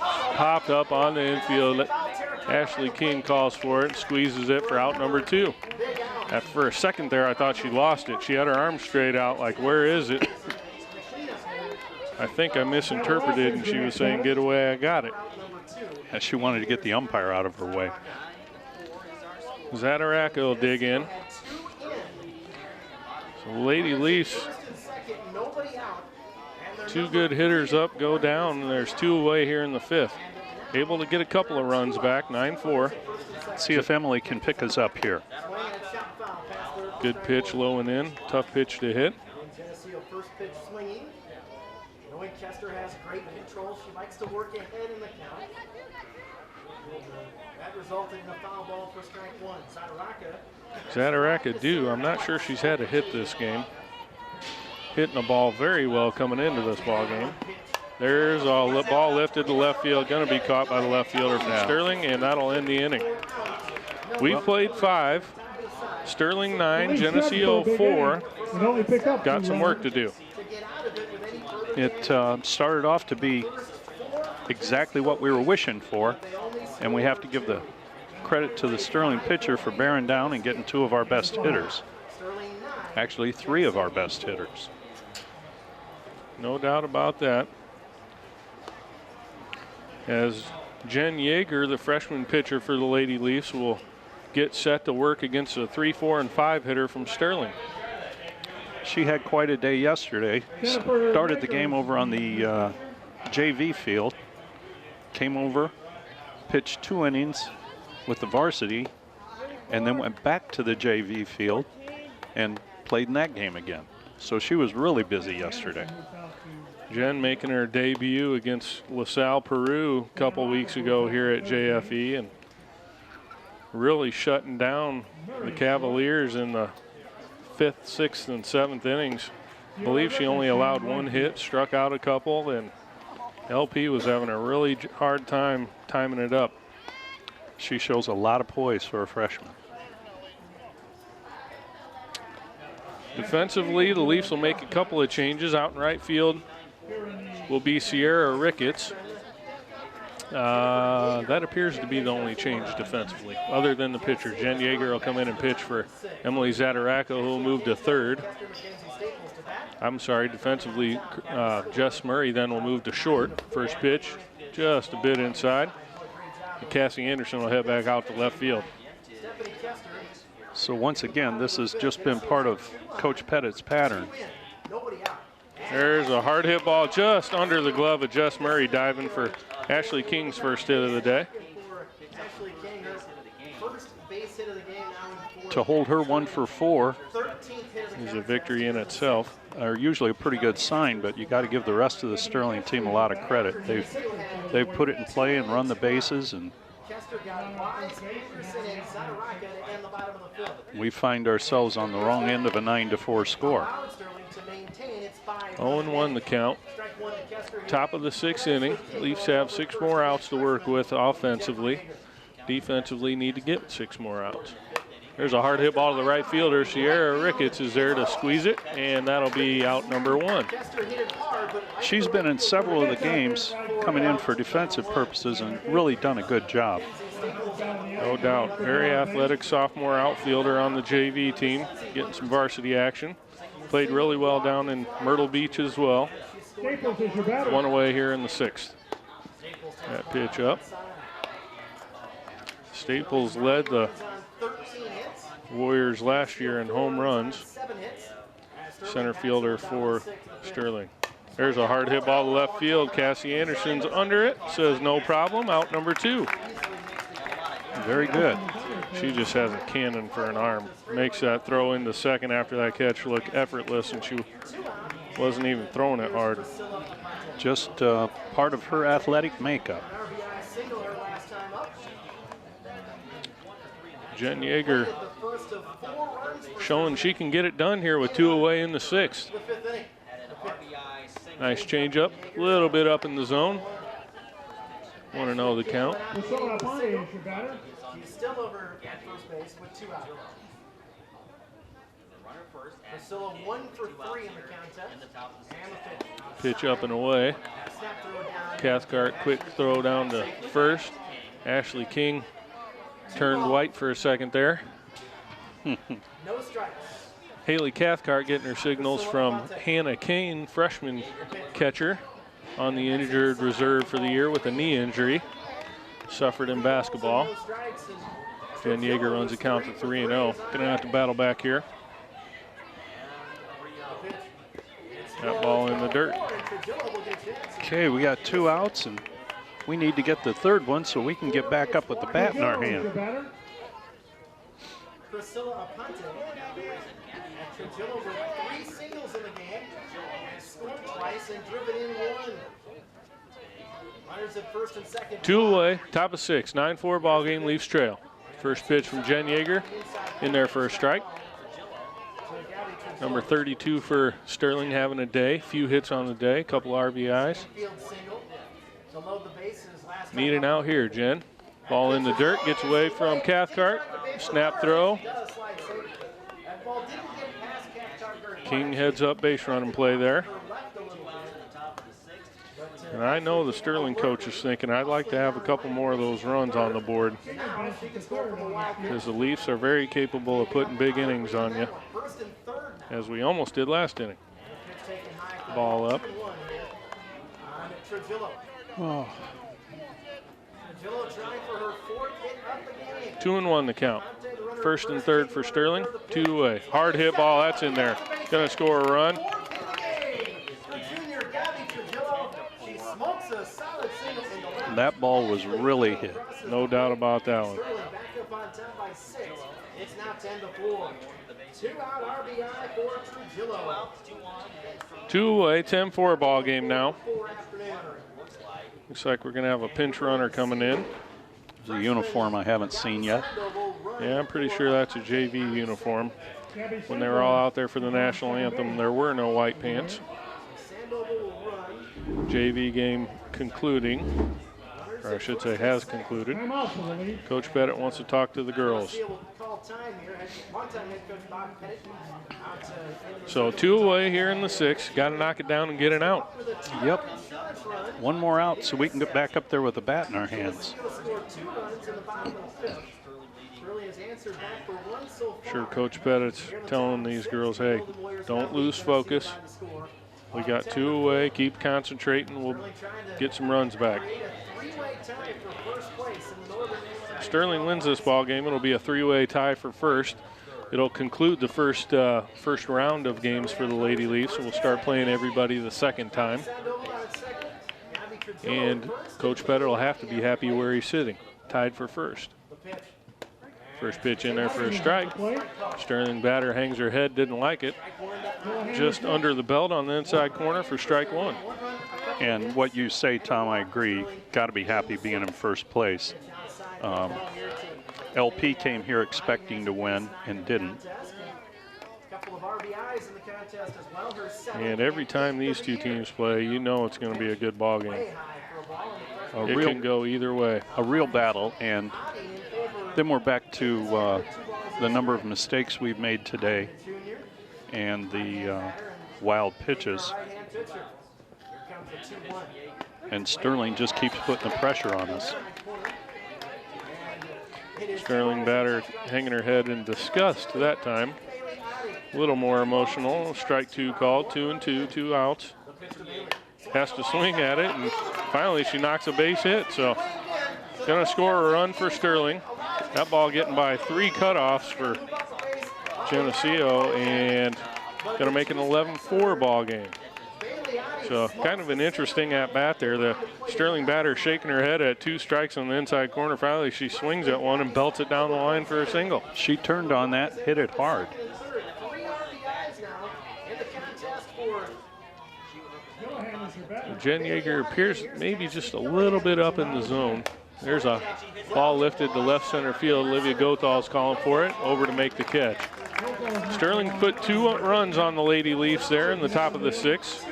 S1: Popped up on the infield. Ashley King calls for it, squeezes it for out number 2. For a second there, I thought she lost it. She had her arm straight out, like, where is it? I think I misinterpreted, and she was saying, get away, I got it.
S2: And she wanted to get the umpire out of her way.
S1: Zadaraka will dig in. So Lady Leafs, 2 good hitters up, go down, and there's 2 away here in the 5th. Able to get a couple of runs back, 9-4.
S2: See if Emily can pick us up here.
S1: Good pitch low and in, tough pitch to hit.
S3: Geneseo first pitch swinging. Knowing Kester has great control, she likes to work ahead in the count. That resulted in a foul ball for strike 1.
S1: Zadaraka due. I'm not sure she's had a hit this game. Hitting the ball very well coming into this ball game. There's a ball lifted to left field, going to be caught by the left fielder from Sterling, and that'll end the inning. We played 5, Sterling 9, Geneseo 4. Got some work to do.
S2: It started off to be exactly what we were wishing for, and we have to give the credit to the Sterling pitcher for bearing down and getting 2 of our best hitters. Actually, 3 of our best hitters.
S1: No doubt about that. As Jen Yeager, the freshman pitcher for the Lady Leafs, will get set to work against a 3, 4, and 5 hitter from Sterling.
S2: She had quite a day yesterday. Started the game over on the JV field. Came over, pitched 2 innings with the varsity, and then went back to the JV field and played in that game again. So she was really busy yesterday.
S1: Jen making her debut against LaSalle, Peru a couple weeks ago here at JFE, and really shutting down the Cavaliers in the 5th, 6th, and 7th innings. I believe she only allowed 1 hit, struck out a couple, and LP was having a really hard time timing it up.
S2: She shows a lot of poise for a freshman.
S1: Defensively, the Leafs will make a couple of changes. Out in right field will be Sierra Ricketts. That appears to be the only change defensively, other than the pitcher. Jen Yeager will come in and pitch for Emily Zadaraka, who will move to 3rd. I'm sorry, defensively, Jess Murray then will move to short. First pitch, just a bit inside. And Cassie Anderson will head back out to left field.
S2: So once again, this has just been part of Coach Pettit's pattern.
S1: There's a hard hit ball just under the glove of Jess Murray, diving for Ashley King's first hit of the day.
S2: To hold her 1 for 4
S1: is a victory in itself.
S2: Are usually a pretty good sign, but you got to give the rest of the Sterling team a lot of credit. They've put it in play and run the bases, and we find ourselves on the wrong end of a 9-4 score.
S1: 0-1 the count. Top of the 6th inning. Leafs have 6 more outs to work with offensively. Defensively need to get 6 more outs. There's a hard hit ball to the right fielder. Sierra Ricketts is there to squeeze it, and that'll be out number 1.
S2: She's been in several of the games coming in for defensive purposes and really done a good job.
S1: No doubt. Very athletic sophomore outfielder on the JV team, getting some varsity action. Played really well down in Myrtle Beach as well. 1 away here in the 6th. That pitch up. Staples led the Warriors last year in home runs. Center fielder for Sterling. There's a hard hit ball to left field. Cassie Anderson's under it. Says no problem. Out number 2.
S2: Very good.
S1: She just has a cannon for an arm. Makes that throw into second after that catch look effortless, and she wasn't even throwing it hard.
S2: Just part of her athletic makeup.
S1: Jen Yeager showing she can get it done here with 2 away in the 6th. Nice changeup, a little bit up in the zone. Want to know the count.
S3: He's still over at first base with 2 outs. Priscilla 1 for 3 in the contest. And the
S1: Pitch up and away. Cathcart quick throw down to first. Ashley King turned white for a second there.
S3: No strikes.
S1: Haley Cathcart getting her signals from Hannah Kane, freshman catcher, on the injured reserve for the year with a knee injury. Suffered in basketball. Jen Yeager runs a count to 3-0. Gonna have to battle back here. That ball in the dirt.
S2: Okay, we got 2 outs, and we need to get the 3rd one so we can get back up with the bat in our hand.
S3: Priscilla Aponte and Trujillo with 3 singles in the game and scored twice and driven in 1. Runners at first and second.
S1: 2 away, top of 6, 9-4 ball game, Leafs trail. First pitch from Jen Yeager in there for a strike. Number 32 for Sterling having a day, few hits on the day, couple RBIs. Needing out here, Jen. Ball in the dirt, gets away from Cathcart. Snap throw. King heads up, base running play there. And I know the Sterling coach is thinking, I'd like to have a couple more of those runs on the board, because the Leafs are very capable of putting big innings on you, as we almost did last inning. Ball up.
S2: Oh.
S1: 2-1 the count. First and 3rd for Sterling, 2 away. Hard hit ball, that's in there. Gonna score a run.
S2: That ball was really hit.
S1: No doubt about that one.
S3: It's now 10-4. 2 out RBI for Trujillo.
S1: 2 away, 10-4 ball game now. Looks like we're gonna have a pinch runner coming in.
S2: There's a uniform I haven't seen yet.
S1: Yeah, I'm pretty sure that's a JV uniform. When they were all out there for the national anthem, there were no white pants. JV game concluding, or I should say has concluded. Coach Pettit wants to talk to the girls. So 2 away here in the 6th. Got to knock it down and get it out.
S2: Yep. 1 more out so we can get back up there with the bat in our hands.
S1: Sure, Coach Pettit's telling these girls, hey, don't lose focus. We got 2 away. Keep concentrating. We'll get some runs back. Sterling wins this ball game. It'll be a 3-way tie for first. It'll conclude the first round of games for the Lady Leafs. So we'll start playing everybody the 2nd time. And Coach Pettit will have to be happy where he's sitting, tied for first. First pitch in there for a strike. Sterling batter hangs her head, didn't like it. Just under the belt on the inside corner for strike 1.
S2: And what you say, Tom, I agree. Got to be happy being in first place. LP came here expecting to win and didn't.
S1: And every time these two teams play, you know it's going to be a good ball game. It can go either way.
S2: A real battle. And then we're back to the number of mistakes we've made today and the wild pitches. And Sterling just keeps putting the pressure on us.
S1: Sterling batter hanging her head in disgust that time. A little more emotional. Strike 2 called, 2-2, 2 outs. Has to swing at it, and finally she knocks a base hit. So gonna score a run for Sterling. That ball getting by 3 cutoffs for Geneseo, and gonna make an 11-4 ball game. So kind of an interesting at bat there. The Sterling batter shaking her head at 2 strikes on the inside corner. Finally, she swings at one and belts it down the line for a single.
S2: She turned on that, hit it hard.
S1: Jen Yeager appears maybe just a little bit up in the zone. There's a ball lifted to left center field. Olivia Gothal's calling for it, over to make the catch. Sterling put 2 runs on the Lady Leafs there in the top of the 6th.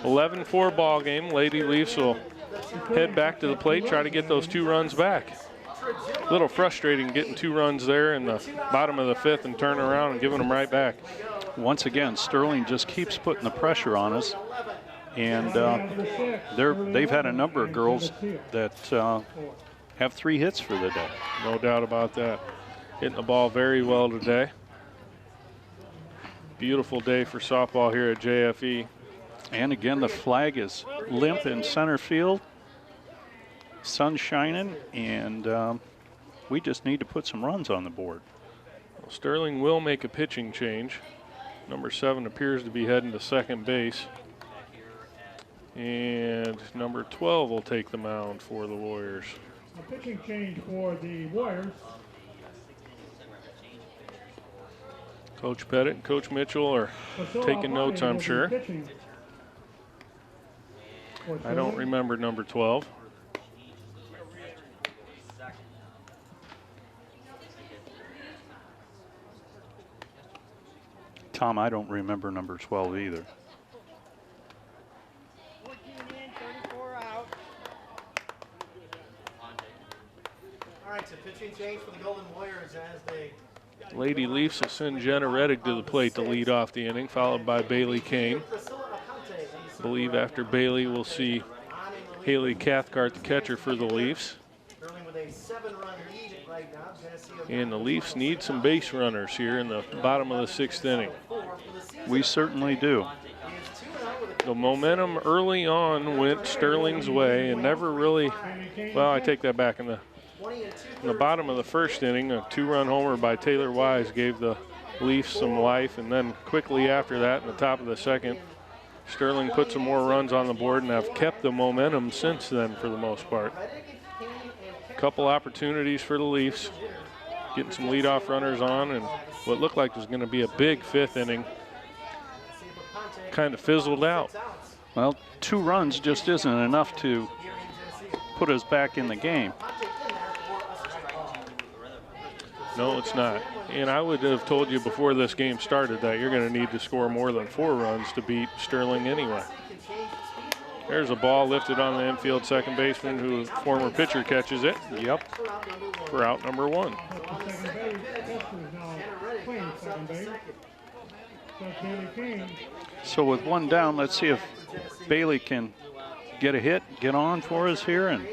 S1: 11-4 ball game. Lady Leafs will head back to the plate, try to get those 2 runs back. A little frustrating getting 2 runs there in the bottom of the 5th and turning around and giving them right back.
S2: Once again, Sterling just keeps putting the pressure on us. And they've had a number of girls that have 3 hits for the day.
S1: No doubt about that. Hitting the ball very well today. Beautiful day for softball here at JFE.
S2: And again, the flag is limp in center field. Sun shining, and we just need to put some runs on the board.
S1: Well, Sterling will make a pitching change. Number 7 appears to be heading to second base. And number 12 will take the mound for the Warriors.
S4: A pitching change for the Warriors.
S1: Coach Pettit and Coach Mitchell are taking notes, I'm sure. I don't remember number 12.
S2: Tom, I don't remember number 12 either.
S3: All right, so pitching change for the Golden Warriors as they...
S1: Lady Leafs will send Jenna Reddick to the plate to lead off the inning, followed by Bailey Kane. I believe after Bailey, we'll see Haley Cathcart, the catcher for the Leafs. And the Leafs need some base runners here in the bottom of the 6th inning.
S2: We certainly do.
S1: The momentum early on went Sterling's way and never really, well, I take that back. In the bottom of the 1st inning, a 2-run homer by Taylor Wise gave the Leafs some life, and then quickly after that, in the top of the 2nd, Sterling put some more runs on the board and have kept the momentum since then for the most part. A couple opportunities for the Leafs, getting some leadoff runners on, and what looked like was going to be a big 5th inning kind of fizzled out.
S2: Well, 2 runs just isn't enough to put us back in the game.
S1: No, it's not. And I would have told you before this game started that you're going to need to score more than 4 runs to beat Sterling anyway. There's a ball lifted on the infield second baseman, who former pitcher catches it. Yep. For out number 1.
S2: So with 1 down, let's see if Bailey can get a hit, get on for us here. And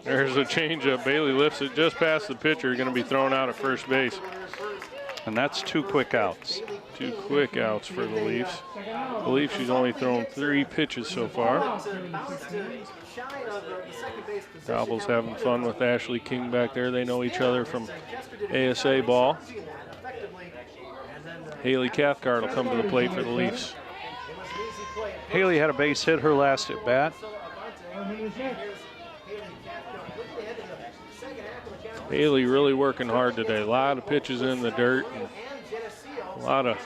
S1: there's a changeup. Bailey lifts it just past the pitcher, going to be thrown out at first base.
S2: And that's 2 quick outs.
S1: 2 quick outs for the Leafs. I believe she's only thrown 3 pitches so far. Gobble's having fun with Ashley King back there. They know each other from ASA ball. Haley Cathcart will come to the plate for the Leafs.
S2: Haley had a base hit her last at bat.
S1: Haley really working hard today. A lot of pitches in the dirt. And a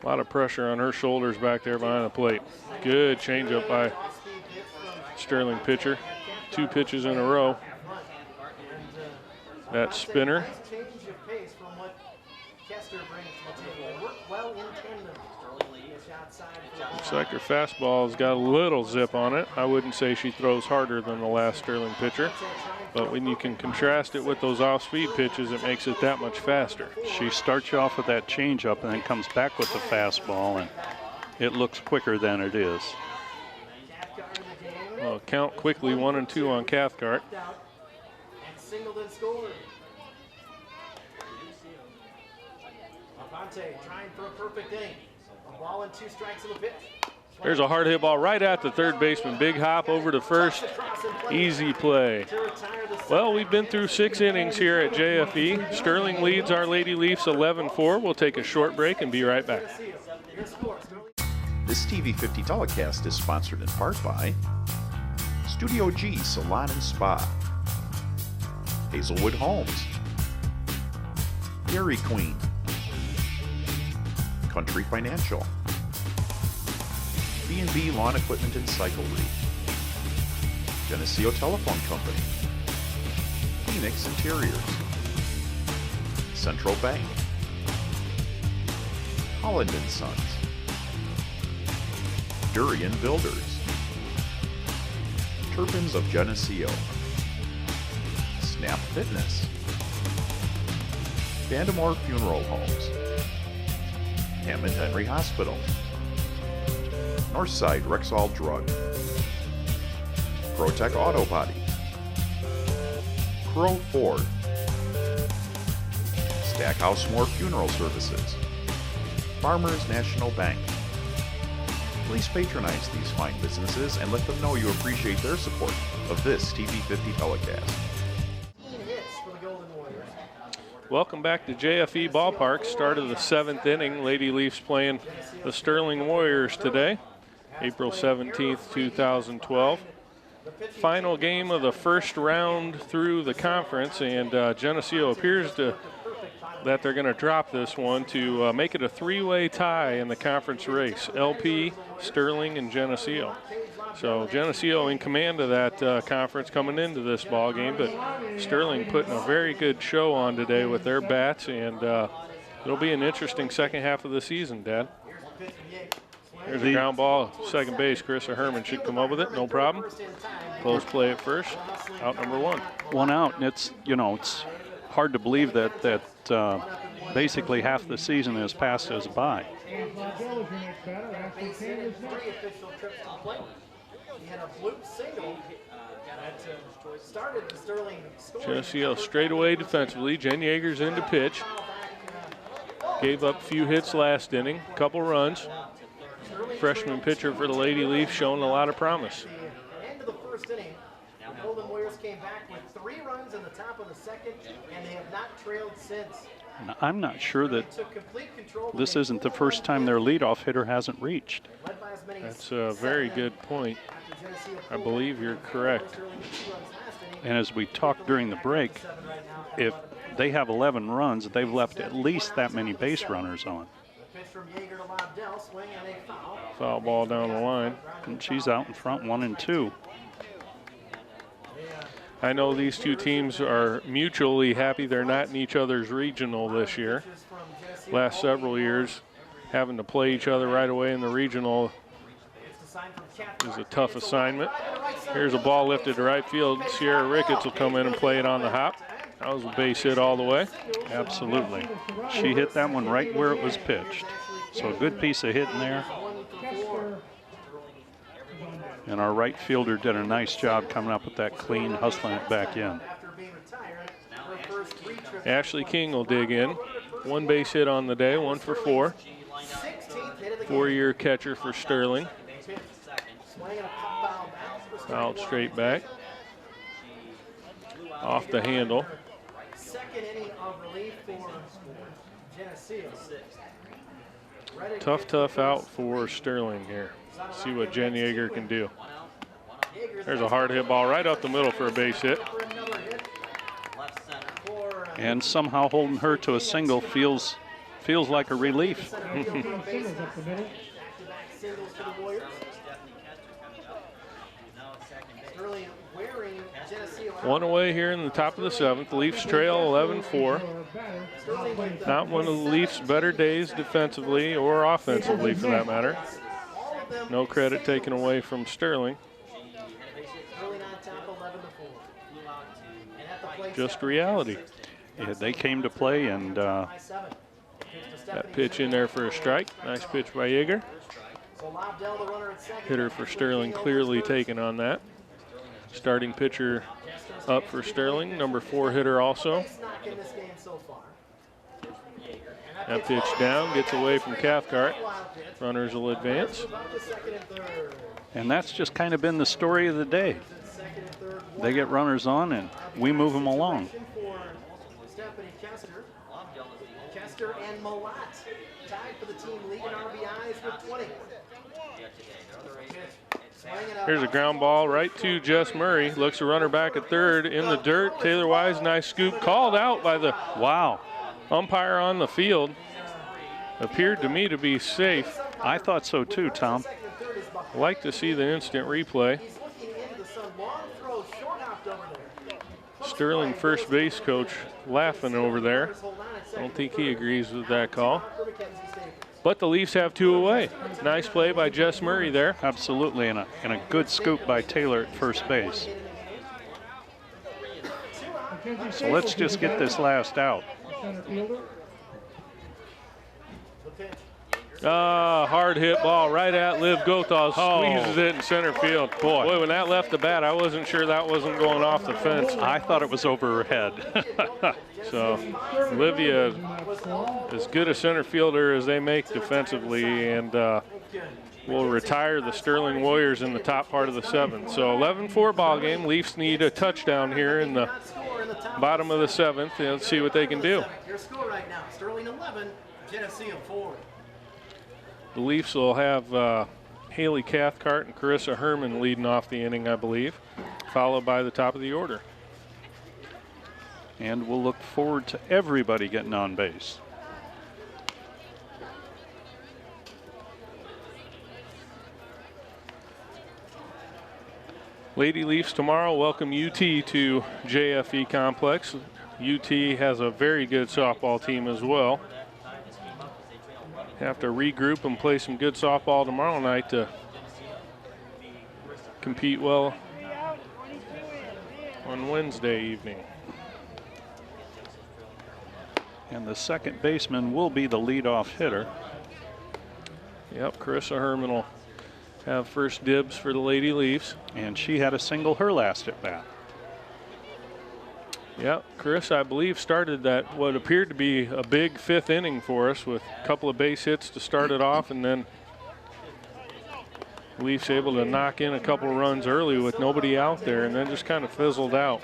S1: lot of pressure on her shoulders back there behind the plate. Good changeup by Sterling pitcher. 2 pitches in a row. That spinner. Looks like her fastball's got a little zip on it. I wouldn't say she throws harder than the last Sterling pitcher, but when you can contrast it with those off-speed pitches, it makes it that much faster.
S2: She starts you off with that changeup and then comes back with the fastball, and it looks quicker than it is.
S1: Well, count quickly 1-2 on Cathcart.
S3: Singleton scored. Avante trying for a perfect inning. A ball and 2 strikes in the pitch.
S1: There's a hard hit ball right at the third baseman. Big hop over to first. Easy play. Well, we've been through 6 innings here at JFE. Sterling leads our Lady Leafs 11-4. We'll take a short break and be right back.
S5: This TV50 telecast is sponsored in part by Studio G Salon and Spa, Hazelwood Homes, Dairy Queen, Country Financial, B&B Lawn Equipment and Cyclery, Geneseo Telephone Company, Phoenix Interiors, Central Bank, Holland & Sons, Durian Builders, Turpins of Geneseo, Snap Fitness, Vandemore Funeral Homes, Hammond Henry Hospital, Northside Rexall Drug, Protec Auto Body, Crow Ford, Stackhouse Moore Funeral Services, Farmers National Bank. Please patronize these fine businesses and let them know you appreciate their support of this TV50 telecast.
S1: Welcome back to JFE Ballpark. Start of the 7th inning. Lady Leafs playing the Sterling Warriors today, April 17th, 2012. Final game of the first round through the conference, and Geneseo appears that they're going to drop this one to make it a 3-way tie in the conference race. LP, Sterling, and Geneseo. So Geneseo in command of that conference coming into this ball game, but Sterling putting a very good show on today with their bats, and it'll be an interesting second half of the season, Dad. There's a ground ball, second base. Carissa Herman should come up with it, no problem. Close play at first, out number 1.
S2: 1 out, and it's hard to believe that basically half the season has passed us by.
S1: Geneseo straight away defensively. Jen Yeager's in to pitch. Gave up a few hits last inning, couple runs. Freshman pitcher for the Lady Leafs showing a lot of promise.
S3: End of the first inning, the Golden Warriors came back with 3 runs in the top of the second, and they have not trailed since.
S2: I'm not sure that this isn't the first time their leadoff hitter hasn't reached.
S1: That's a very good point. I believe you're correct.
S2: And as we talked during the break, if they have 11 runs, they've left at least that many base runners on.
S1: Foul ball down the line.
S2: And she's out in front, 1-2.
S1: I know these two teams are mutually happy they're not in each other's regional this year. Last several years, having to play each other right away in the regional is a tough assignment. Here's a ball lifted to right field. Sierra Ricketts will come in and play it on the hop. That was a base hit all the way.
S2: Absolutely. She hit that one right where it was pitched. So a good piece of hitting there. And our right fielder did a nice job coming up with that clean, hustling it back in.
S1: Ashley King will dig in. 1 base hit on the day, 1 for 4. 4-year catcher for Sterling. Fouled straight back. Off the handle.
S3: Second inning of relief for Geneseo.
S1: Tough out for Sterling here. See what Jen Yeager can do. There's a hard hit ball right up the middle for a base hit.
S2: And somehow holding her to a single feels like a relief.
S3: Sterling wearing Geneseo
S1: One away here in the top of the 7th. Leafs trail 11-4. Not one of the Leafs' better days defensively or offensively for that matter. No credit taken away from Sterling. Just reality.
S2: Yeah, they came to play, and
S1: that pitch in there for a strike. Nice pitch by Yeager. Hitter for Sterling clearly taken on that. Starting pitcher up for Sterling, number 4 hitter also. That pitch down, gets away from Cathcart. Runners will advance.
S2: And that's just kind of been the story of the day. They get runners on, and we move them along.
S3: Kester and Malat tied for the team league in RBIs with 20.
S1: Here's a ground ball right to Jess Murray. Looks a runner back at third in the dirt. Taylor Wise, nice scoop. Called out by the umpire on the field. Appeared to me to be safe.
S2: I thought so too, Tom.
S1: Like to see the instant replay. Sterling first base coach laughing over there. I don't think he agrees with that call. But the Leafs have 2 away. Nice play by Jess Murray there.
S2: Absolutely, and a good scoop by Taylor at first base. So let's just get this last out.
S1: Hard hit ball right at Liv Gothal. Squeezes it in center field. Boy, when that left the bat, I wasn't sure that wasn't going off the fence.
S2: I thought it was over her head.
S1: So Olivia, as good a center fielder as they make defensively, and will retire the Sterling Warriors in the top part of the 7th. So 11-4 ball game. Leafs need a touchdown here in the bottom of the 7th. Let's see what they can do.
S3: Your score right now, Sterling 11, Geneseo 4.
S1: The Leafs will have Haley Cathcart and Carissa Herman leading off the inning, I believe, followed by the top of the order.
S2: And we'll look forward to everybody getting on base.
S1: Lady Leafs tomorrow welcome UT to JFE Complex. UT has a very good softball team as well. Have to regroup and play some good softball tomorrow night to compete well on Wednesday evening.
S2: And the second baseman will be the leadoff hitter.
S1: Yep, Carissa Herman will have first dibs for the Lady Leafs.
S2: And she had a single her last at bat.
S1: Yep, Chris, I believe, started that what appeared to be a big 5th inning for us with a couple of base hits to start it off, and then Leafs able to knock in a couple runs early with nobody out there, and then just kind of fizzled out.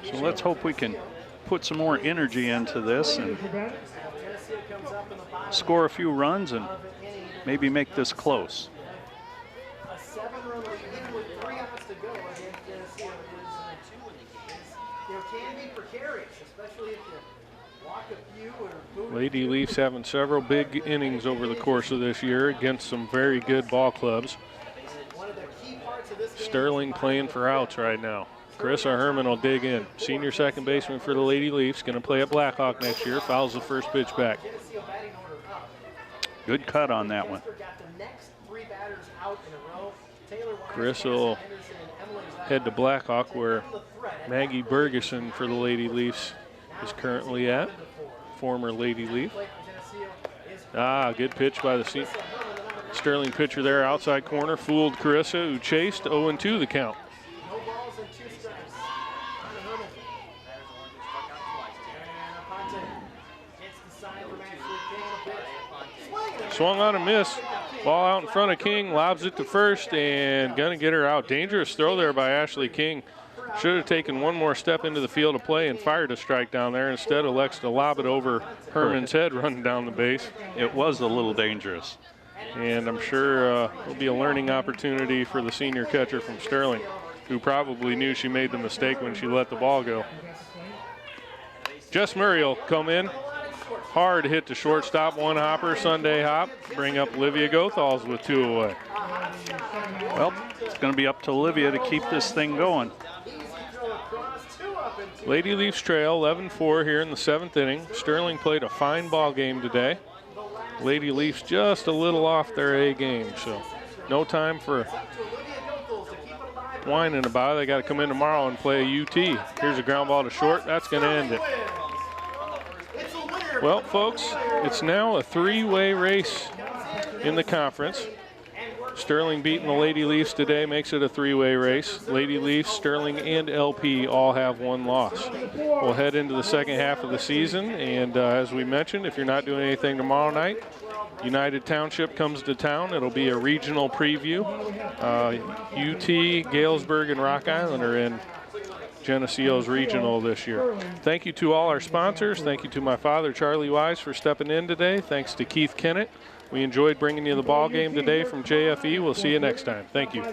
S2: So let's hope we can put some more energy into this and score a few runs and maybe make this close.
S3: A 7-run lead with 3 outs to go against Geneseo can be precarious, especially if you walk a few or move.
S1: Lady Leafs having several big innings over the course of this year against some very good ball clubs. Sterling playing for outs right now. Carissa Herman will dig in. Senior second baseman for the Lady Leafs, going to play at Blackhawk next year. Fouls the first pitch back.
S2: Good cut on that one.
S1: Carissa will head to Blackhawk, where Maggie Bergeson for the Lady Leafs is currently at, former Lady Leaf. Good pitch by the Sterling pitcher there, outside corner, fooled Carissa, who chased. 0-2 the count. Swung on a miss. Ball out in front of King, lobs it to first, and gonna get her out. Dangerous throw there by Ashley King. Should have taken one more step into the field of play and fired a strike down there. Instead, elects to lob it over Herman's head running down the base.
S2: It was a little dangerous.
S1: And I'm sure it'll be a learning opportunity for the senior catcher from Sterling, who probably knew she made the mistake when she let the ball go. Jess Murray will come in. Hard hit to shortstop, one hopper, Sunday hop. Bring up Olivia Gothals with 2 away.
S2: Well, it's going to be up to Olivia to keep this thing going.
S1: Lady Leafs trail 11-4 here in the 7th inning. Sterling played a fine ball game today. Lady Leafs just a little off their A game, so no time for whining about it. They got to come in tomorrow and play a UT. Here's a ground ball to short. That's going to end it. Well, folks, it's now a three-way race in the conference. Sterling beating the Lady Leafs today makes it a three-way race. Lady Leafs, Sterling, and LP all have one loss. We'll head into the second half of the season, and as we mentioned, if you're not doing anything tomorrow night, United Township comes to town. It'll be a regional preview. UT, Galesburg, and Rock Island are in Geneseo's regional this year. Thank you to all our sponsors. Thank you to my father, Charlie Wise, for stepping in today. Thanks to Keith Kennett. We enjoyed bringing you the ball game today from JFE. We'll see you next time. Thank you.